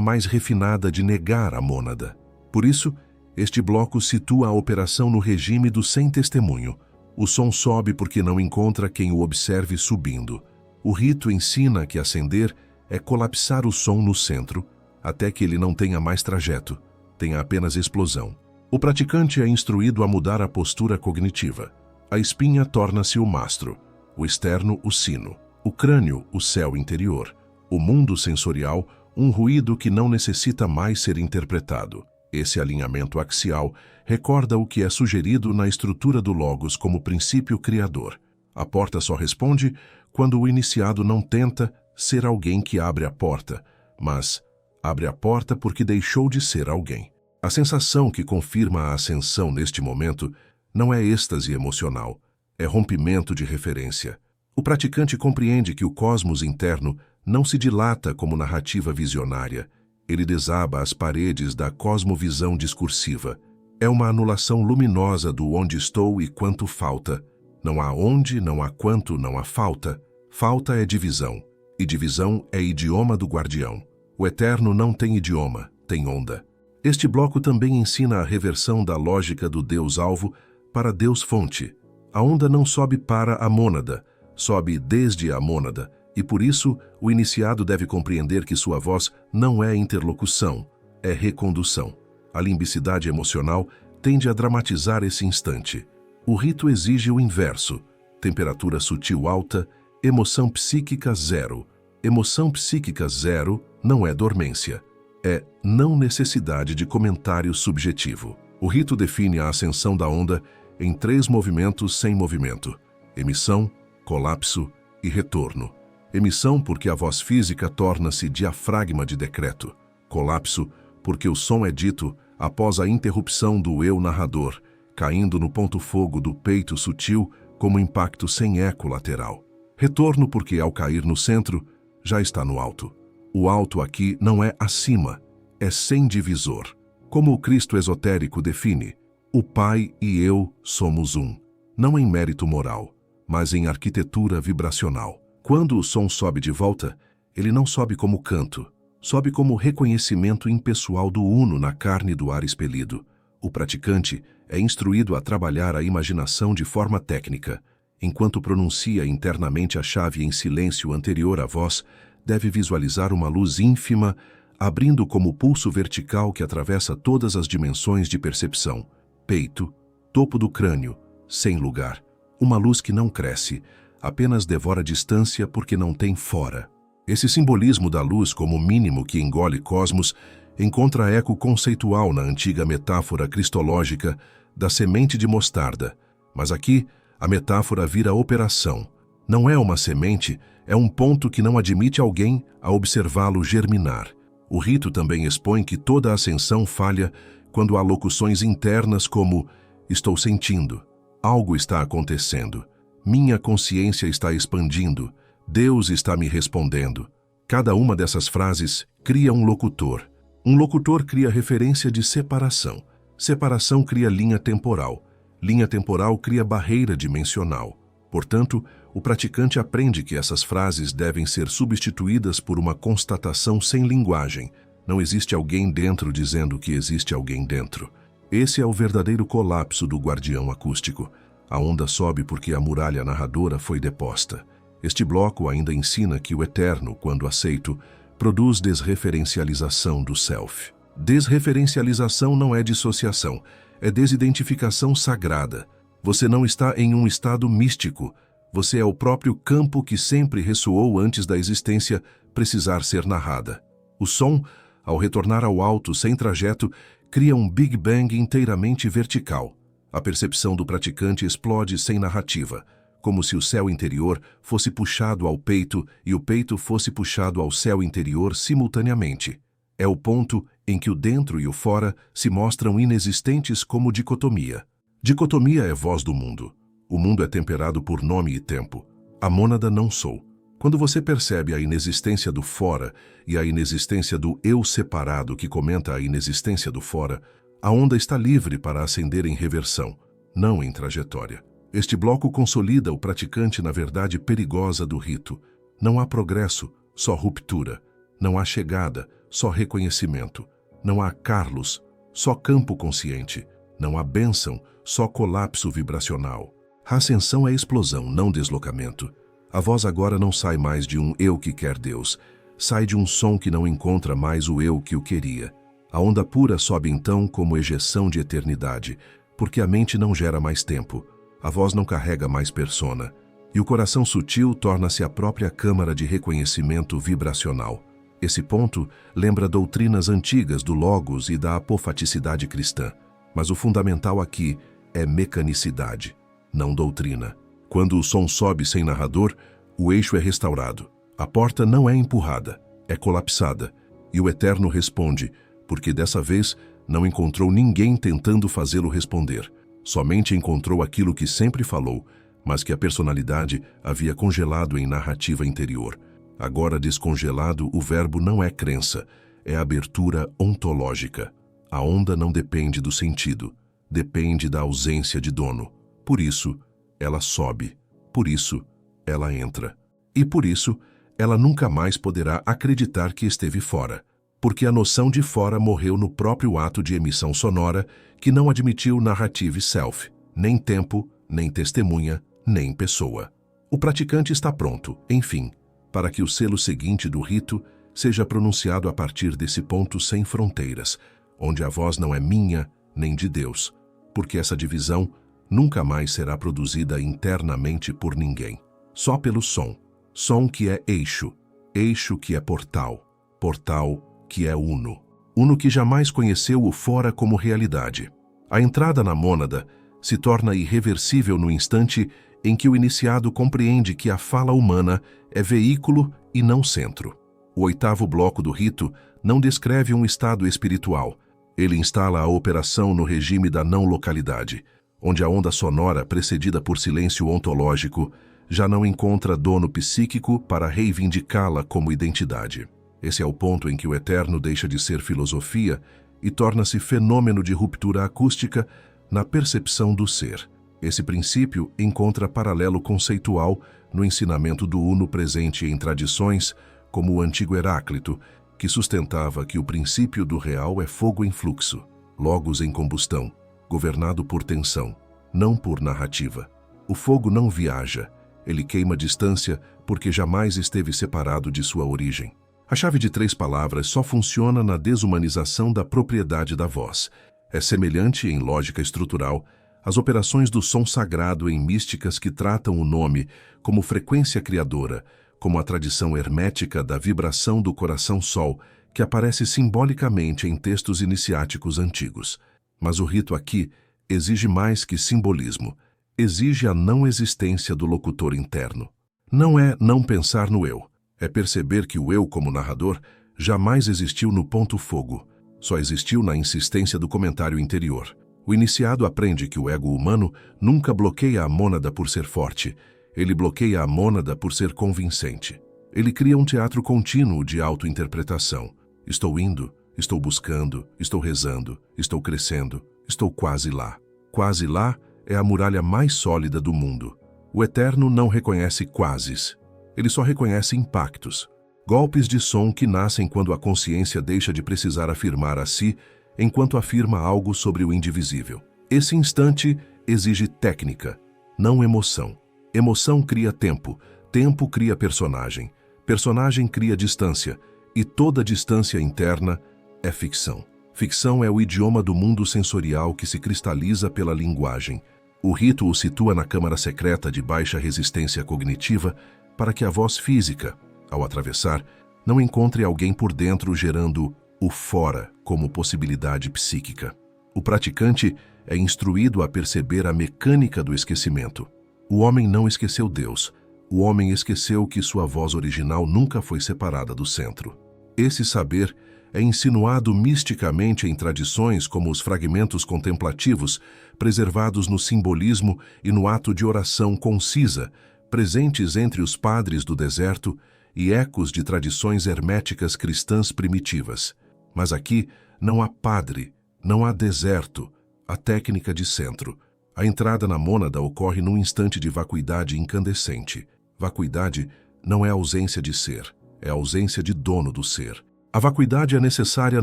mais refinada de negar a mônada. Por isso, este bloco situa a operação no regime do sem testemunho. O som sobe porque não encontra quem o observe subindo. O rito ensina que ascender é colapsar o som no centro, até que ele não tenha mais trajeto, tenha apenas explosão. O praticante é instruído a mudar a postura cognitiva. A espinha torna-se o mastro, o externo o sino, o crânio o céu interior, o mundo sensorial um ruído que não necessita mais ser interpretado. Esse alinhamento axial recorda o que é sugerido na estrutura do Logos como princípio criador. A porta só responde quando o iniciado não tenta ser alguém que abre a porta, mas abre a porta porque deixou de ser alguém. A sensação que confirma a ascensão neste momento não é êxtase emocional, é rompimento de referência. O praticante compreende que o cosmos interno não se dilata como narrativa visionária, ele desaba as paredes da cosmovisão discursiva. É uma anulação luminosa do onde estou e quanto falta. Não há onde, não há quanto, não há falta. Falta é divisão, e divisão é idioma do guardião. O eterno não tem idioma, tem onda. Este bloco também ensina a reversão da lógica do Deus-alvo para Deus-fonte. A onda não sobe para a mônada, sobe desde a mônada, e por isso o iniciado deve compreender que sua voz não é interlocução, é recondução. A limbicidade emocional tende a dramatizar esse instante. O rito exige o inverso: temperatura sutil alta, emoção psíquica zero. Emoção psíquica zero não é dormência, é não necessidade de comentário subjetivo. O rito define a ascensão da onda em 3 movimentos sem movimento: emissão, colapso e retorno. Emissão porque a voz física torna-se diafragma de decreto. Colapso porque o som é dito após a interrupção do eu narrador, caindo no ponto-fogo do peito sutil como impacto sem eco lateral. Retorno porque ao cair no centro, já está no alto. O alto aqui não é acima, é sem divisor. Como o Cristo esotérico define, o Pai e eu somos um, não em mérito moral, mas em arquitetura vibracional. Quando o som sobe de volta, ele não sobe como canto, sobe como reconhecimento impessoal do uno na carne do ar expelido. O praticante é instruído a trabalhar a imaginação de forma técnica. Enquanto pronuncia internamente a chave em silêncio anterior à voz, deve visualizar uma luz ínfima, abrindo como pulso vertical que atravessa todas as dimensões de percepção. Peito, topo do crânio, sem lugar. Uma luz que não cresce, apenas devora distância porque não tem fora. Esse simbolismo da luz como mínimo que engole cosmos encontra eco conceitual na antiga metáfora cristológica da semente de mostarda. Mas aqui, a metáfora vira operação. Não é uma semente, é um ponto que não admite alguém a observá-lo germinar. O rito também expõe que toda ascensão falha quando há locuções internas como "estou sentindo", "algo está acontecendo", "minha consciência está expandindo", "Deus está me respondendo". Cada uma dessas frases cria um locutor. Um locutor cria referência de separação. Separação cria linha temporal. Linha temporal cria barreira dimensional. Portanto, o praticante aprende que essas frases devem ser substituídas por uma constatação sem linguagem. Não existe alguém dentro dizendo que existe alguém dentro. Esse é o verdadeiro colapso do guardião acústico. A onda sobe porque a muralha narradora foi deposta. Este bloco ainda ensina que o eterno, quando aceito, produz desreferencialização do self. Desreferencialização não é dissociação, é desidentificação sagrada. Você não está em um estado místico. Você é o próprio campo que sempre ressoou antes da existência precisar ser narrada. O som, ao retornar ao alto sem trajeto, cria um Big Bang inteiramente vertical. A percepção do praticante explode sem narrativa, como se o céu interior fosse puxado ao peito e o peito fosse puxado ao céu interior simultaneamente. É o ponto em que o dentro e o fora se mostram inexistentes como dicotomia. Dicotomia é voz do mundo. O mundo é temperado por nome e tempo. A mônada não sou. Quando você percebe a inexistência do fora e a inexistência do eu separado que comenta a inexistência do fora, a onda está livre para ascender em reversão, não em trajetória. Este bloco consolida o praticante na verdade perigosa do rito. Não há progresso, só ruptura. Não há chegada, só reconhecimento. Não há Carlos, só campo consciente. Não há bênção, só colapso vibracional. A ascensão é explosão, não deslocamento. A voz agora não sai mais de um eu que quer Deus. Sai de um som que não encontra mais o eu que o queria. A onda pura sobe então como ejeção de eternidade, porque a mente não gera mais tempo. A voz não carrega mais persona. E o coração sutil torna-se a própria câmara de reconhecimento vibracional. Esse ponto lembra doutrinas antigas do Logos e da apofaticidade cristã. Mas o fundamental aqui é mecanicidade, não doutrina. Quando o som sobe sem narrador, o eixo é restaurado. A porta não é empurrada, é colapsada. E o Eterno responde, porque dessa vez não encontrou ninguém tentando fazê-lo responder. Somente encontrou aquilo que sempre falou, mas que a personalidade havia congelado em narrativa interior. Agora descongelado, o verbo não é crença, é abertura ontológica. A onda não depende do sentido, depende da ausência de dono. Por isso, ela sobe. Por isso, ela entra. E por isso, ela nunca mais poderá acreditar que esteve fora, porque a noção de fora morreu no próprio ato de emissão sonora que não admitiu narrative self, nem tempo, nem testemunha, nem pessoa. O praticante está pronto, enfim, para que o selo seguinte do rito seja pronunciado a partir desse ponto sem fronteiras, onde a voz não é minha nem de Deus, porque essa divisão nunca mais será produzida internamente por ninguém, só pelo som. Som que é eixo, eixo que é portal, portal que é uno. Uno que jamais conheceu o fora como realidade. A entrada na mônada se torna irreversível no instante em que o iniciado compreende que a fala humana é veículo e não centro. O oitavo bloco do rito não descreve um estado espiritual. Ele instala a operação no regime da não-localidade, onde a onda sonora, precedida por silêncio ontológico, já não encontra dono psíquico para reivindicá-la como identidade. Esse é o ponto em que o eterno deixa de ser filosofia e torna-se fenômeno de ruptura acústica na percepção do ser. Esse princípio encontra paralelo conceitual no ensinamento do Uno presente em tradições como o antigo Heráclito, que sustentava que o princípio do real é fogo em fluxo, logos em combustão, governado por tensão, não por narrativa. O fogo não viaja, ele queima distância porque jamais esteve separado de sua origem. A chave de 3 palavras só funciona na desumanização da propriedade da voz. É semelhante, em lógica estrutural, às operações do som sagrado em místicas que tratam o nome como frequência criadora, como a tradição hermética da vibração do coração-sol, que aparece simbolicamente em textos iniciáticos antigos. Mas o rito aqui exige mais que simbolismo, exige a não existência do locutor interno. Não é não pensar no eu, é perceber que o eu como narrador jamais existiu no ponto fogo, só existiu na insistência do comentário interior. O iniciado aprende que o ego humano nunca bloqueia a mônada por ser forte, ele bloqueia a mônada por ser convincente. Ele cria um teatro contínuo de autointerpretação. Estou indo, estou buscando, estou rezando, estou crescendo, estou quase lá. Quase lá é a muralha mais sólida do mundo. O Eterno não reconhece quases. Ele só reconhece impactos. Golpes de som que nascem quando a consciência deixa de precisar afirmar a si, enquanto afirma algo sobre o indivisível. Esse instante exige técnica, não emoção. Emoção cria tempo, Tempo cria personagem, personagem cria distância, e toda distância interna é ficção. Ficção é o idioma do mundo sensorial que se cristaliza pela linguagem. O rito o situa na câmara secreta de baixa resistência cognitiva para que a voz física, ao atravessar, não encontre alguém por dentro gerando o fora como possibilidade psíquica. O praticante é instruído a perceber a mecânica do esquecimento. O homem não esqueceu Deus. O homem esqueceu que sua voz original nunca foi separada do centro. Esse saber é insinuado misticamente em tradições como os fragmentos contemplativos, preservados no simbolismo e no ato de oração concisa, presentes entre os padres do deserto e ecos de tradições herméticas cristãs primitivas. Mas aqui não há padre, não há deserto, há técnica de centro. A entrada na mônada ocorre num instante de vacuidade incandescente. Vacuidade não é ausência de ser, é ausência de dono do ser. A vacuidade é necessária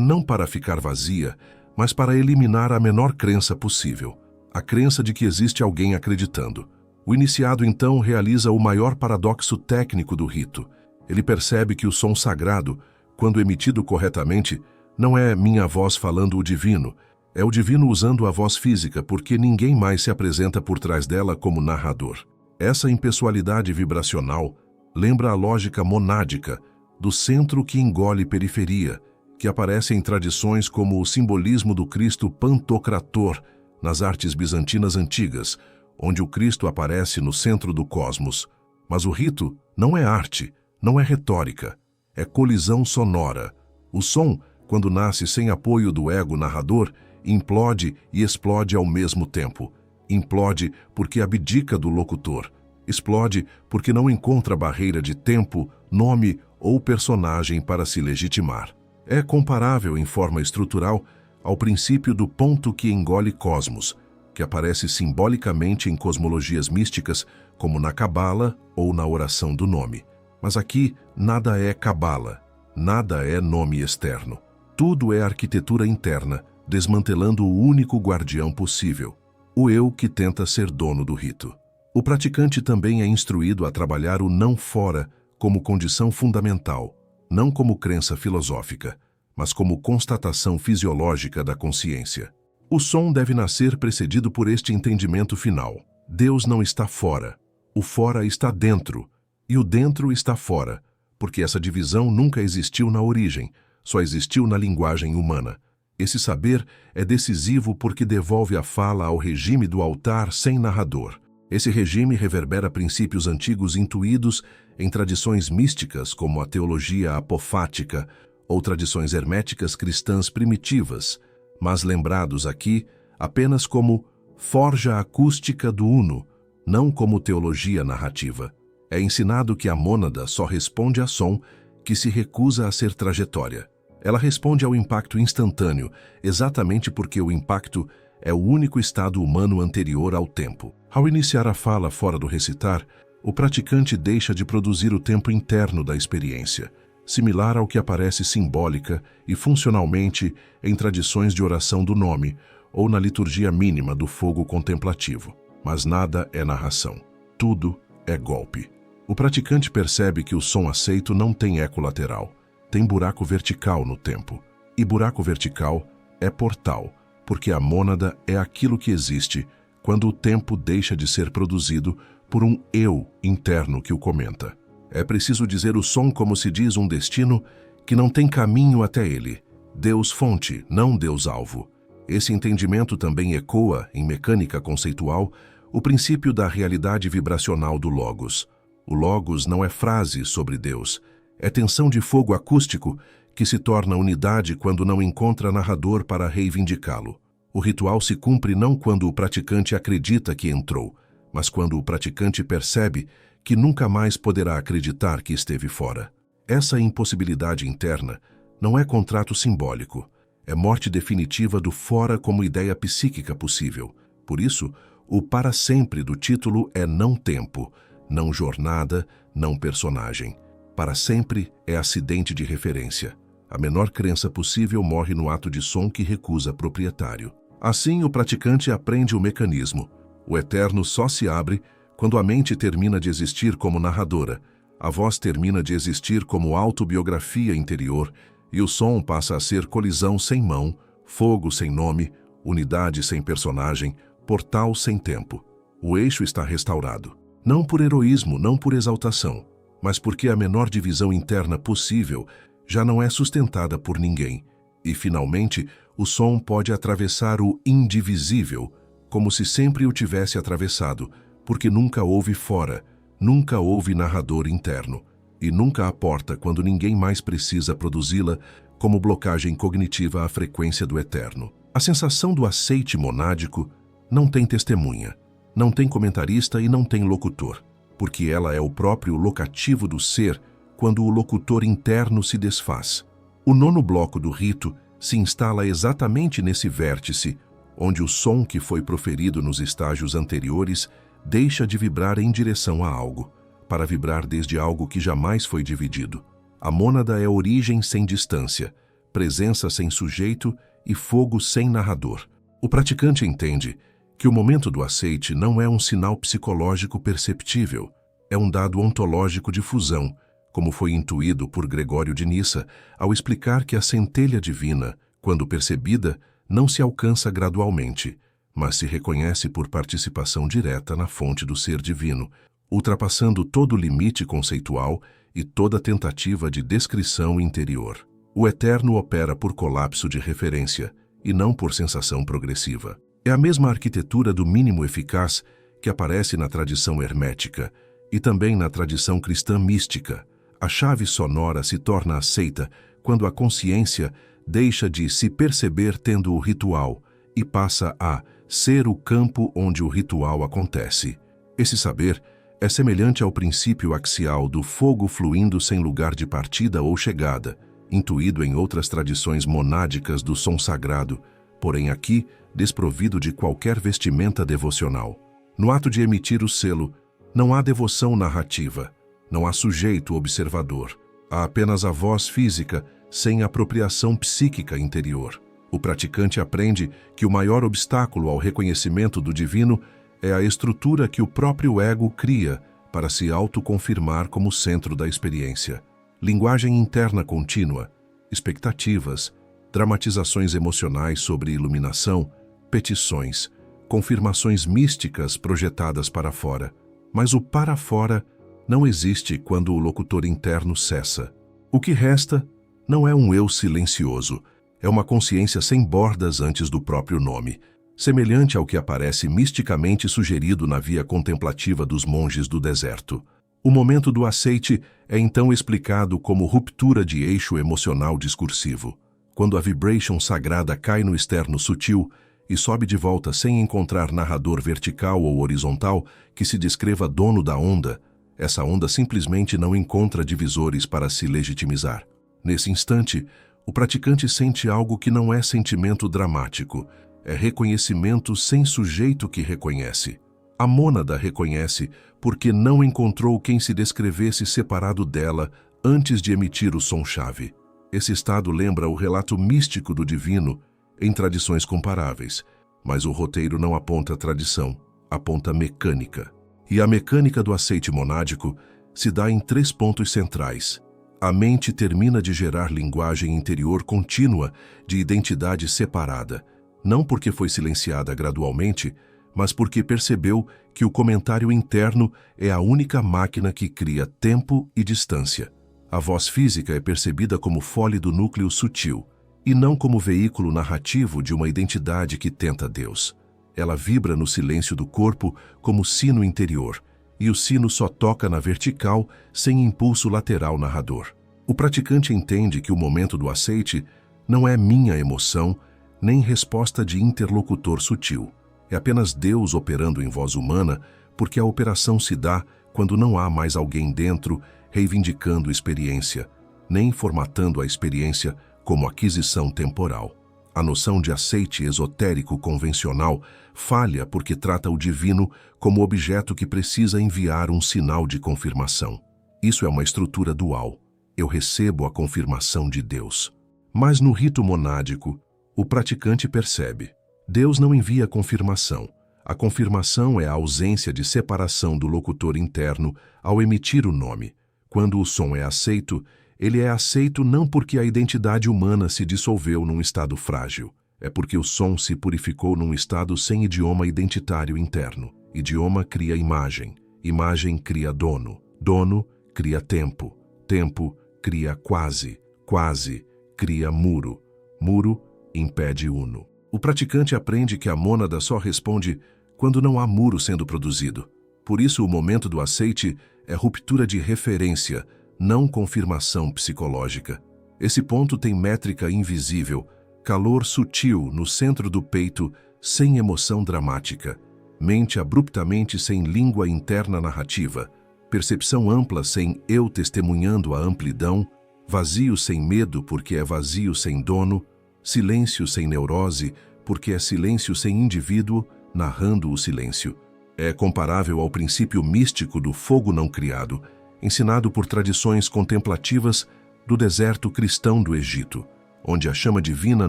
não para ficar vazia, mas para eliminar a menor crença possível, a crença de que existe alguém acreditando. O iniciado, então, realiza o maior paradoxo técnico do rito. Ele percebe que o som sagrado, quando emitido corretamente, não é minha voz falando o divino, é o divino usando a voz física, porque ninguém mais se apresenta por trás dela como narrador. Essa impessoalidade vibracional lembra a lógica monádica do centro que engole periferia, que aparece em tradições como o simbolismo do Cristo Pantocrator nas artes bizantinas antigas, onde o Cristo aparece no centro do cosmos. Mas o rito não é arte, não é retórica, é colisão sonora. O som, quando nasce sem apoio do ego narrador, implode e explode ao mesmo tempo. Implode porque abdica do locutor. Explode porque não encontra barreira de tempo, nome ou personagem para se legitimar. É comparável em forma estrutural ao princípio do ponto que engole cosmos, que aparece simbolicamente em cosmologias místicas, como na Cabala ou na oração do nome. Mas aqui nada é Cabala, nada é nome externo. Tudo é arquitetura interna, desmantelando o único guardião possível, o eu que tenta ser dono do rito. O praticante também é instruído a trabalhar o não fora como condição fundamental, não como crença filosófica, mas como constatação fisiológica da consciência. O som deve nascer precedido por este entendimento final. Deus não está fora, o fora está dentro, e o dentro está fora, porque essa divisão nunca existiu na origem, só existiu na linguagem humana. Esse saber é decisivo porque devolve a fala ao regime do altar sem narrador. Esse regime reverbera princípios antigos intuídos em tradições místicas como a teologia apofática ou tradições herméticas cristãs primitivas, mas lembrados aqui apenas como forja acústica do uno, não como teologia narrativa. É ensinado que a mônada só responde a som que se recusa a ser trajetória. Ela responde ao impacto instantâneo, exatamente porque o impacto é o único estado humano anterior ao tempo. Ao iniciar a fala fora do recitar, o praticante deixa de produzir o tempo interno da experiência, similar ao que aparece simbólica e funcionalmente em tradições de oração do nome ou na liturgia mínima do fogo contemplativo. Mas nada é narração. Tudo é golpe. O praticante percebe que o som aceito não tem eco lateral, tem buraco vertical no tempo. E buraco vertical é portal, porque a mônada é aquilo que existe quando o tempo deixa de ser produzido por um eu interno que o comenta. É preciso dizer o som como se diz um destino que não tem caminho até ele. Deus fonte, não Deus alvo. Esse entendimento também ecoa, em mecânica conceitual, o princípio da realidade vibracional do Logos. O Logos não é frase sobre Deus, é tensão de fogo acústico que se torna unidade quando não encontra narrador para reivindicá-lo. O ritual se cumpre não quando o praticante acredita que entrou, mas quando o praticante percebe que nunca mais poderá acreditar que esteve fora. Essa impossibilidade interna não é contrato simbólico, é morte definitiva do fora como ideia psíquica possível. Por isso, o para sempre do título é não tempo, não jornada, não personagem. Para sempre é acidente de referência. A menor crença possível morre no ato de som que recusa proprietário. Assim, o praticante aprende o mecanismo. O eterno só se abre Quando a mente termina de existir como narradora, a voz termina de existir como autobiografia interior e o som passa a ser colisão sem mão, fogo sem nome, unidade sem personagem, portal sem tempo. O eixo está restaurado. Não por heroísmo, não por exaltação, mas porque a menor divisão interna possível já não é sustentada por ninguém. E, finalmente, o som pode atravessar o indivisível, como se sempre o tivesse atravessado, porque nunca houve fora, nunca houve narrador interno, e nunca há porta quando ninguém mais precisa produzi-la como blocagem cognitiva à frequência do eterno. A sensação do aceite monádico não tem testemunha, não tem comentarista e não tem locutor, porque ela é o próprio locativo do ser quando o locutor interno se desfaz. O nono bloco do rito se instala exatamente nesse vértice, onde o som que foi proferido nos estágios anteriores deixa de vibrar em direção a algo, para vibrar desde algo que jamais foi dividido. A mônada é origem sem distância, presença sem sujeito e fogo sem narrador. O praticante entende que o momento do aceite não é um sinal psicológico perceptível, é um dado ontológico de fusão, como foi intuído por Gregório de Nissa ao explicar que a centelha divina, quando percebida, não se alcança gradualmente, mas se reconhece por participação direta na fonte do ser divino, ultrapassando todo o limite conceitual e toda tentativa de descrição interior. O eterno opera por colapso de referência e não por sensação progressiva. É a mesma arquitetura do mínimo eficaz que aparece na tradição hermética e também na tradição cristã mística. A chave sonora se torna aceita quando a consciência deixa de se perceber tendo o ritual e passa a ser o campo onde o ritual acontece. Esse saber é semelhante ao princípio axial do fogo fluindo sem lugar de partida ou chegada, intuído em outras tradições monádicas do som sagrado, porém aqui desprovido de qualquer vestimenta devocional. No ato de emitir o selo, não há devoção narrativa, não há sujeito observador, há apenas a voz física sem apropriação psíquica interior. O praticante aprende que o maior obstáculo ao reconhecimento do divino é a estrutura que o próprio ego cria para se autoconfirmar como centro da experiência. Linguagem interna contínua, expectativas, dramatizações emocionais sobre iluminação, petições, confirmações místicas projetadas para fora. Mas o para fora não existe quando o locutor interno cessa. O que resta não é um eu silencioso, é uma consciência sem bordas antes do próprio nome, semelhante ao que aparece misticamente sugerido na via contemplativa dos monges do deserto. O momento do aceite é então explicado como ruptura de eixo emocional discursivo, quando a vibration sagrada cai no externo sutil e sobe de volta sem encontrar narrador vertical ou horizontal que se descreva dono da onda. Essa onda simplesmente não encontra divisores para se legitimizar. Nesse instante, o praticante sente algo que não é sentimento dramático, é reconhecimento sem sujeito que reconhece. A mônada reconhece porque não encontrou quem se descrevesse separado dela antes de emitir o som-chave. Esse estado lembra o relato místico do divino em tradições comparáveis, mas o roteiro não aponta tradição, aponta mecânica. E a mecânica do aceite monádico se dá em 3 pontos centrais. A mente termina de gerar linguagem interior contínua de identidade separada, não porque foi silenciada gradualmente, mas porque percebeu que o comentário interno é a única máquina que cria tempo e distância. A voz física é percebida como fole do núcleo sutil, e não como veículo narrativo de uma identidade que tenta Deus. Ela vibra no silêncio do corpo como sino interior, e o sino só toca na vertical sem impulso lateral narrador. O praticante entende que o momento do aceite não é minha emoção, nem resposta de interlocutor sutil. É apenas Deus operando em voz humana, porque a operação se dá quando não há mais alguém dentro reivindicando experiência, nem formatando a experiência como aquisição temporal. A noção de aceite esotérico convencional falha porque trata o divino como objeto que precisa enviar um sinal de confirmação. Isso é uma estrutura dual. Eu recebo a confirmação de Deus. Mas no rito monádico, o praticante percebe: Deus não envia confirmação, A confirmação é a ausência de separação do locutor interno ao emitir o nome. Quando o som é aceito, ele é aceito não porque a identidade humana se dissolveu num estado frágil. É porque o som se purificou num estado sem idioma identitário interno. Idioma cria imagem. Imagem cria dono. Dono cria tempo. Tempo cria quase. Quase cria muro. Muro impede uno. O praticante aprende que a mônada só responde quando não há muro sendo produzido. Por isso, o momento do aceite é ruptura de referência, não confirmação psicológica. Esse ponto tem métrica invisível, calor sutil no centro do peito, sem emoção dramática, mente abruptamente sem língua interna narrativa, percepção ampla sem eu testemunhando a amplidão, vazio sem medo porque é vazio sem dono, silêncio sem neurose porque é silêncio sem indivíduo, narrando o silêncio. É comparável ao princípio místico do fogo não criado, ensinado por tradições contemplativas do deserto cristão do Egito, onde a chama divina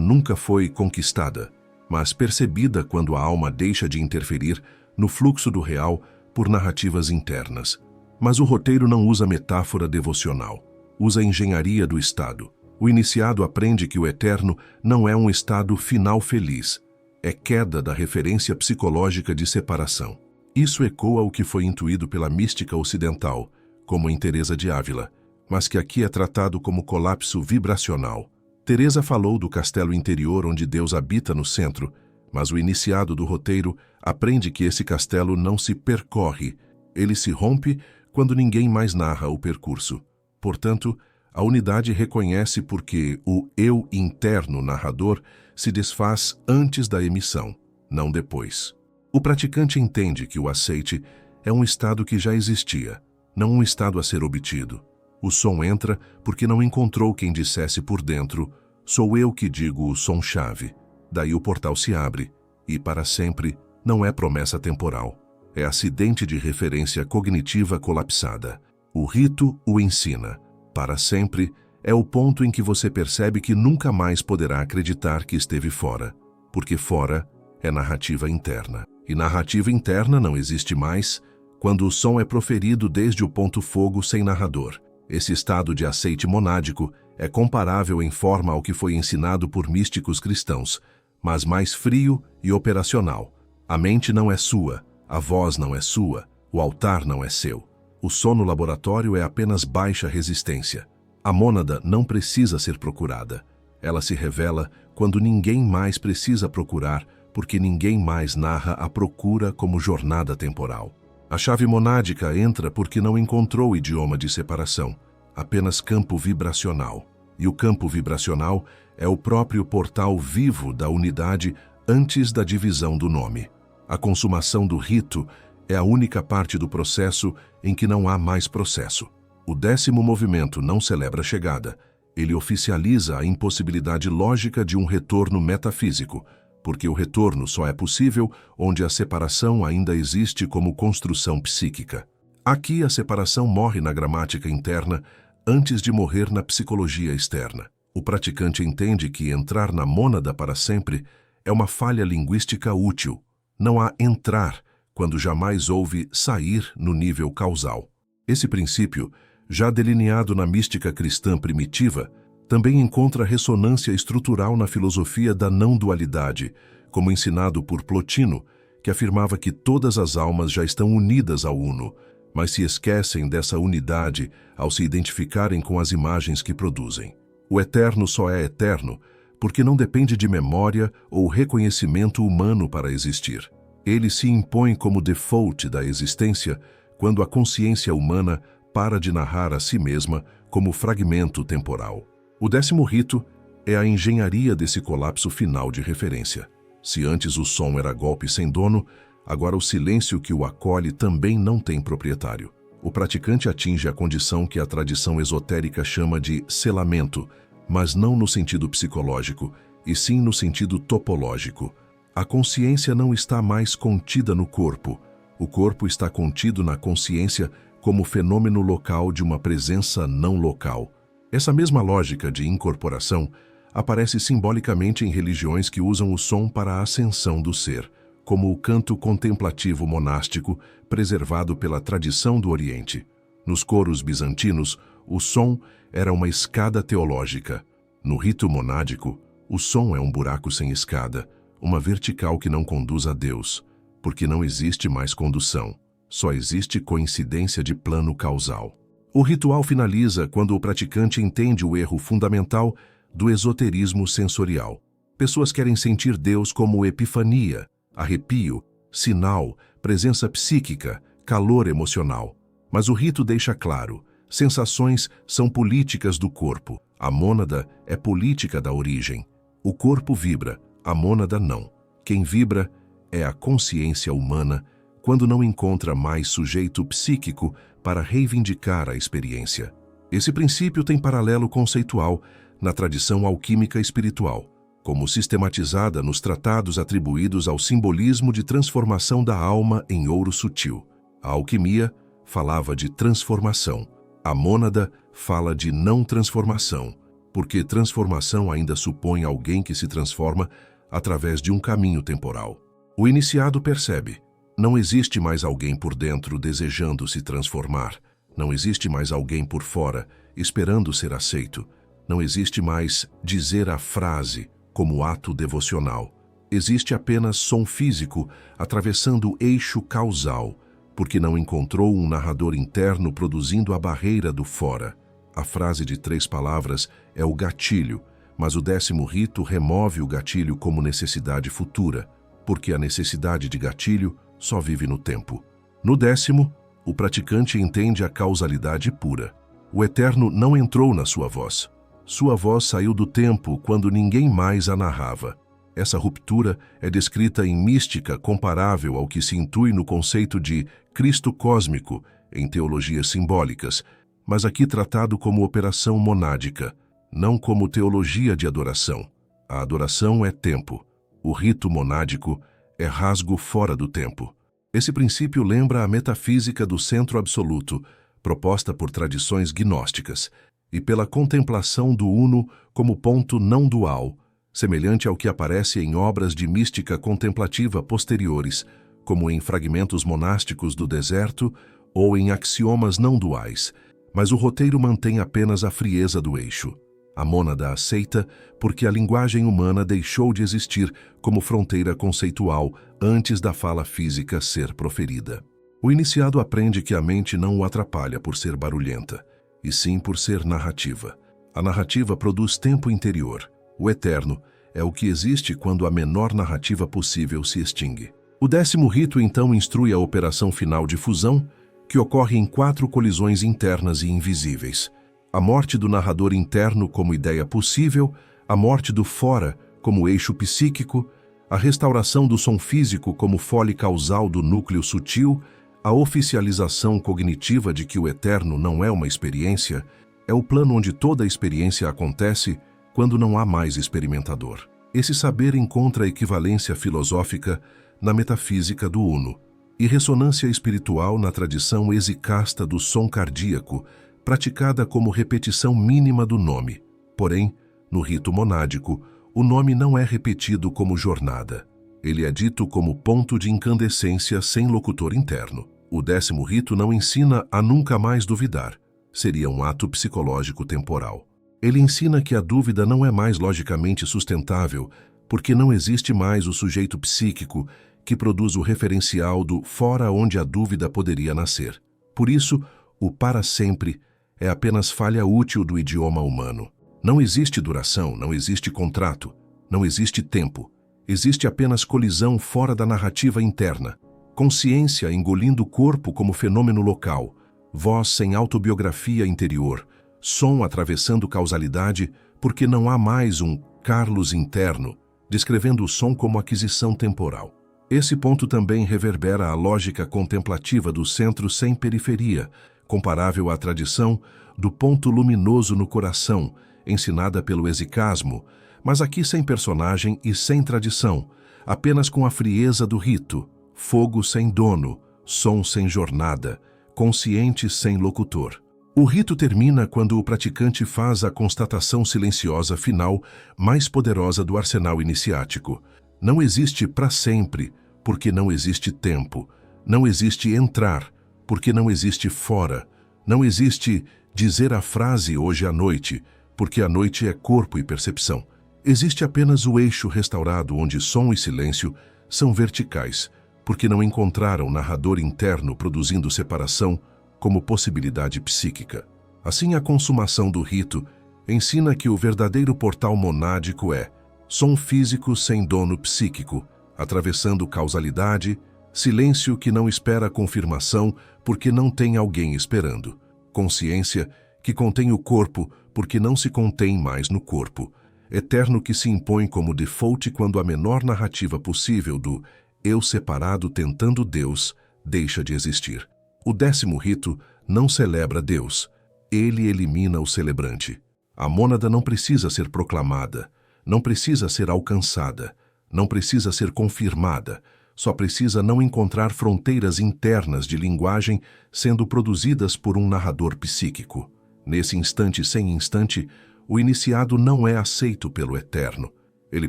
nunca foi conquistada, mas percebida quando a alma deixa de interferir no fluxo do real por narrativas internas. Mas o roteiro não usa metáfora devocional, usa engenharia do estado. O iniciado aprende que o eterno não é um estado final feliz, é queda da referência psicológica de separação. Isso ecoa o que foi intuído pela mística ocidental, como em Teresa de Ávila, mas que aqui é tratado como colapso vibracional. Teresa falou do castelo interior onde Deus habita no centro, mas o iniciado do roteiro aprende que esse castelo não se percorre, ele se rompe quando ninguém mais narra o percurso. Portanto, a unidade reconhece porque o eu interno narrador se desfaz antes da emissão, não depois. O praticante entende que o aceite é um estado que já existia, não um estado a ser obtido. O som entra porque não encontrou quem dissesse por dentro, sou eu que digo o som-chave. Daí o portal se abre, e para sempre não é promessa temporal. É acidente de referência cognitiva colapsada. O rito o ensina. Para sempre é o ponto em que você percebe que nunca mais poderá acreditar que esteve fora, porque fora é narrativa interna. E narrativa interna não existe mais quando o som é proferido desde o ponto fogo sem narrador. Esse estado de aceite monádico é comparável em forma ao que foi ensinado por místicos cristãos, mas mais frio e operacional. A mente não é sua, a voz não é sua, o altar não é seu. O som no laboratório é apenas baixa resistência. A mônada não precisa ser procurada. Ela se revela quando ninguém mais precisa procurar, porque ninguém mais narra a procura como jornada temporal. A chave monádica entra porque não encontrou idioma de separação, apenas campo vibracional. E o campo vibracional é o próprio portal vivo da unidade antes da divisão do nome. A consumação do rito é a única parte do processo em que não há mais processo. O 10º movimento não celebra a chegada, ele oficializa a impossibilidade lógica de um retorno metafísico, porque o retorno só é possível onde a separação ainda existe como construção psíquica. Aqui a separação morre na gramática interna antes de morrer na psicologia externa. O praticante entende que entrar na mônada para sempre é uma falha linguística útil. Não há entrar quando jamais houve sair no nível causal. Esse princípio, já delineado na mística cristã primitiva, também encontra ressonância estrutural na filosofia da não-dualidade, como ensinado por Plotino, que afirmava que todas as almas já estão unidas ao Uno, mas se esquecem dessa unidade ao se identificarem com as imagens que produzem. O eterno só é eterno porque não depende de memória ou reconhecimento humano para existir. Ele se impõe como default da existência quando a consciência humana para de narrar a si mesma como fragmento temporal. O 10º rito é a engenharia desse colapso final de referência. Se antes o som era golpe sem dono, agora o silêncio que o acolhe também não tem proprietário. O praticante atinge a condição que a tradição esotérica chama de selamento, mas não no sentido psicológico, e sim no sentido topológico. A consciência não está mais contida no corpo. O corpo está contido na consciência como fenômeno local de uma presença não local. Essa mesma lógica de incorporação aparece simbolicamente em religiões que usam o som para a ascensão do ser, como o canto contemplativo monástico preservado pela tradição do Oriente. Nos coros bizantinos, o som era uma escada teológica. No rito monádico, o som é um buraco sem escada, uma vertical que não conduz a Deus, porque não existe mais condução, só existe coincidência de plano causal. O ritual finaliza quando o praticante entende o erro fundamental do esoterismo sensorial. Pessoas querem sentir Deus como epifania, arrepio, sinal, presença psíquica, calor emocional. Mas o rito deixa claro, sensações são políticas do corpo, a mônada é política da origem. O corpo vibra, a mônada não. Quem vibra é a consciência humana quando não encontra mais sujeito psíquico para reivindicar a experiência. Esse princípio tem paralelo conceitual na tradição alquímica espiritual, como sistematizada nos tratados atribuídos ao simbolismo de transformação da alma em ouro sutil. A alquimia falava de transformação. A mônada fala de não transformação, porque transformação ainda supõe alguém que se transforma através de um caminho temporal. O iniciado percebe, não existe mais alguém por dentro desejando se transformar, não existe mais alguém por fora esperando ser aceito, não existe mais dizer a frase como ato devocional. Existe apenas som físico atravessando o eixo causal, porque não encontrou um narrador interno produzindo a barreira do fora. A frase de 3 palavras é o gatilho, mas o 10º rito remove o gatilho como necessidade futura, porque a necessidade de gatilho só vive no tempo. No 10º, o praticante entende a causalidade pura. O Eterno não entrou na sua voz. Sua voz saiu do tempo quando ninguém mais a narrava. Essa ruptura é descrita em mística comparável ao que se intui no conceito de Cristo cósmico em teologias simbólicas, mas aqui tratado como operação monádica, não como teologia de adoração. A adoração é tempo. O rito monádico é rasgo fora do tempo. Esse princípio lembra a metafísica do centro absoluto, proposta por tradições gnósticas, e pela contemplação do uno como ponto não dual, semelhante ao que aparece em obras de mística contemplativa posteriores, como em fragmentos monásticos do deserto ou em axiomas não duais, mas o roteiro mantém apenas a frieza do eixo. A mônada aceita porque a linguagem humana deixou de existir como fronteira conceitual antes da fala física ser proferida. O iniciado aprende que a mente não o atrapalha por ser barulhenta, e sim por ser narrativa. A narrativa produz tempo interior. O eterno é o que existe quando a menor narrativa possível se extingue. O 10º rito então instrui a operação final de fusão, que ocorre em 4 colisões internas e invisíveis. A morte do narrador interno como ideia possível, a morte do fora como eixo psíquico, a restauração do som físico como fole causal do núcleo sutil, a oficialização cognitiva de que o eterno não é uma experiência, é o plano onde toda a experiência acontece quando não há mais experimentador. Esse saber encontra equivalência filosófica na metafísica do uno e ressonância espiritual na tradição exicasta do som cardíaco, praticada como repetição mínima do nome. Porém, no rito monádico, o nome não é repetido como jornada. Ele é dito como ponto de incandescência sem locutor interno. O 10º rito não ensina a nunca mais duvidar. Seria um ato psicológico temporal. Ele ensina que a dúvida não é mais logicamente sustentável, porque não existe mais o sujeito psíquico que produz o referencial do fora onde a dúvida poderia nascer. Por isso, o para sempre é apenas falha útil do idioma humano. Não existe duração, não existe contrato, não existe tempo. Existe apenas colisão fora da narrativa interna, consciência engolindo o corpo como fenômeno local, voz sem autobiografia interior, som atravessando causalidade porque não há mais um Carlos interno, descrevendo o som como aquisição temporal. Esse ponto também reverbera a lógica contemplativa do centro sem periferia, comparável à tradição do ponto luminoso no coração, ensinada pelo exicasmo, mas aqui sem personagem e sem tradição, apenas com a frieza do rito, fogo sem dono, som sem jornada, consciente sem locutor. O rito termina quando o praticante faz a constatação silenciosa final mais poderosa do arsenal iniciático. Não existe para sempre porque não existe tempo. Não existe entrar, porque não existe fora. Não existe dizer a frase hoje à noite, porque a noite é corpo e percepção. Existe apenas o eixo restaurado onde som e silêncio são verticais, porque não encontraram narrador interno produzindo separação como possibilidade psíquica. Assim, a consumação do rito ensina que o verdadeiro portal monádico é som físico sem dono psíquico, atravessando causalidade, silêncio que não espera confirmação porque não tem alguém esperando, consciência que contém o corpo porque não se contém mais no corpo, eterno que se impõe como default quando a menor narrativa possível do eu separado tentando Deus deixa de existir. O 10º rito não celebra Deus, ele elimina o celebrante. A mônada não precisa ser proclamada, não precisa ser alcançada, não precisa ser confirmada, só precisa não encontrar fronteiras internas de linguagem sendo produzidas por um narrador psíquico. Nesse instante sem instante, o iniciado não é aceito pelo eterno. Ele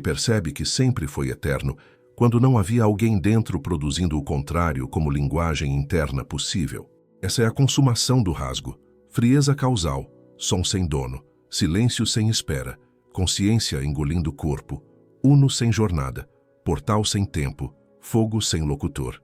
percebe que sempre foi eterno, quando não havia alguém dentro produzindo o contrário como linguagem interna possível. Essa é a consumação do rasgo. Frieza causal, som sem dono, silêncio sem espera, consciência engolindo corpo, uno sem jornada, portal sem tempo, fogo sem locutor.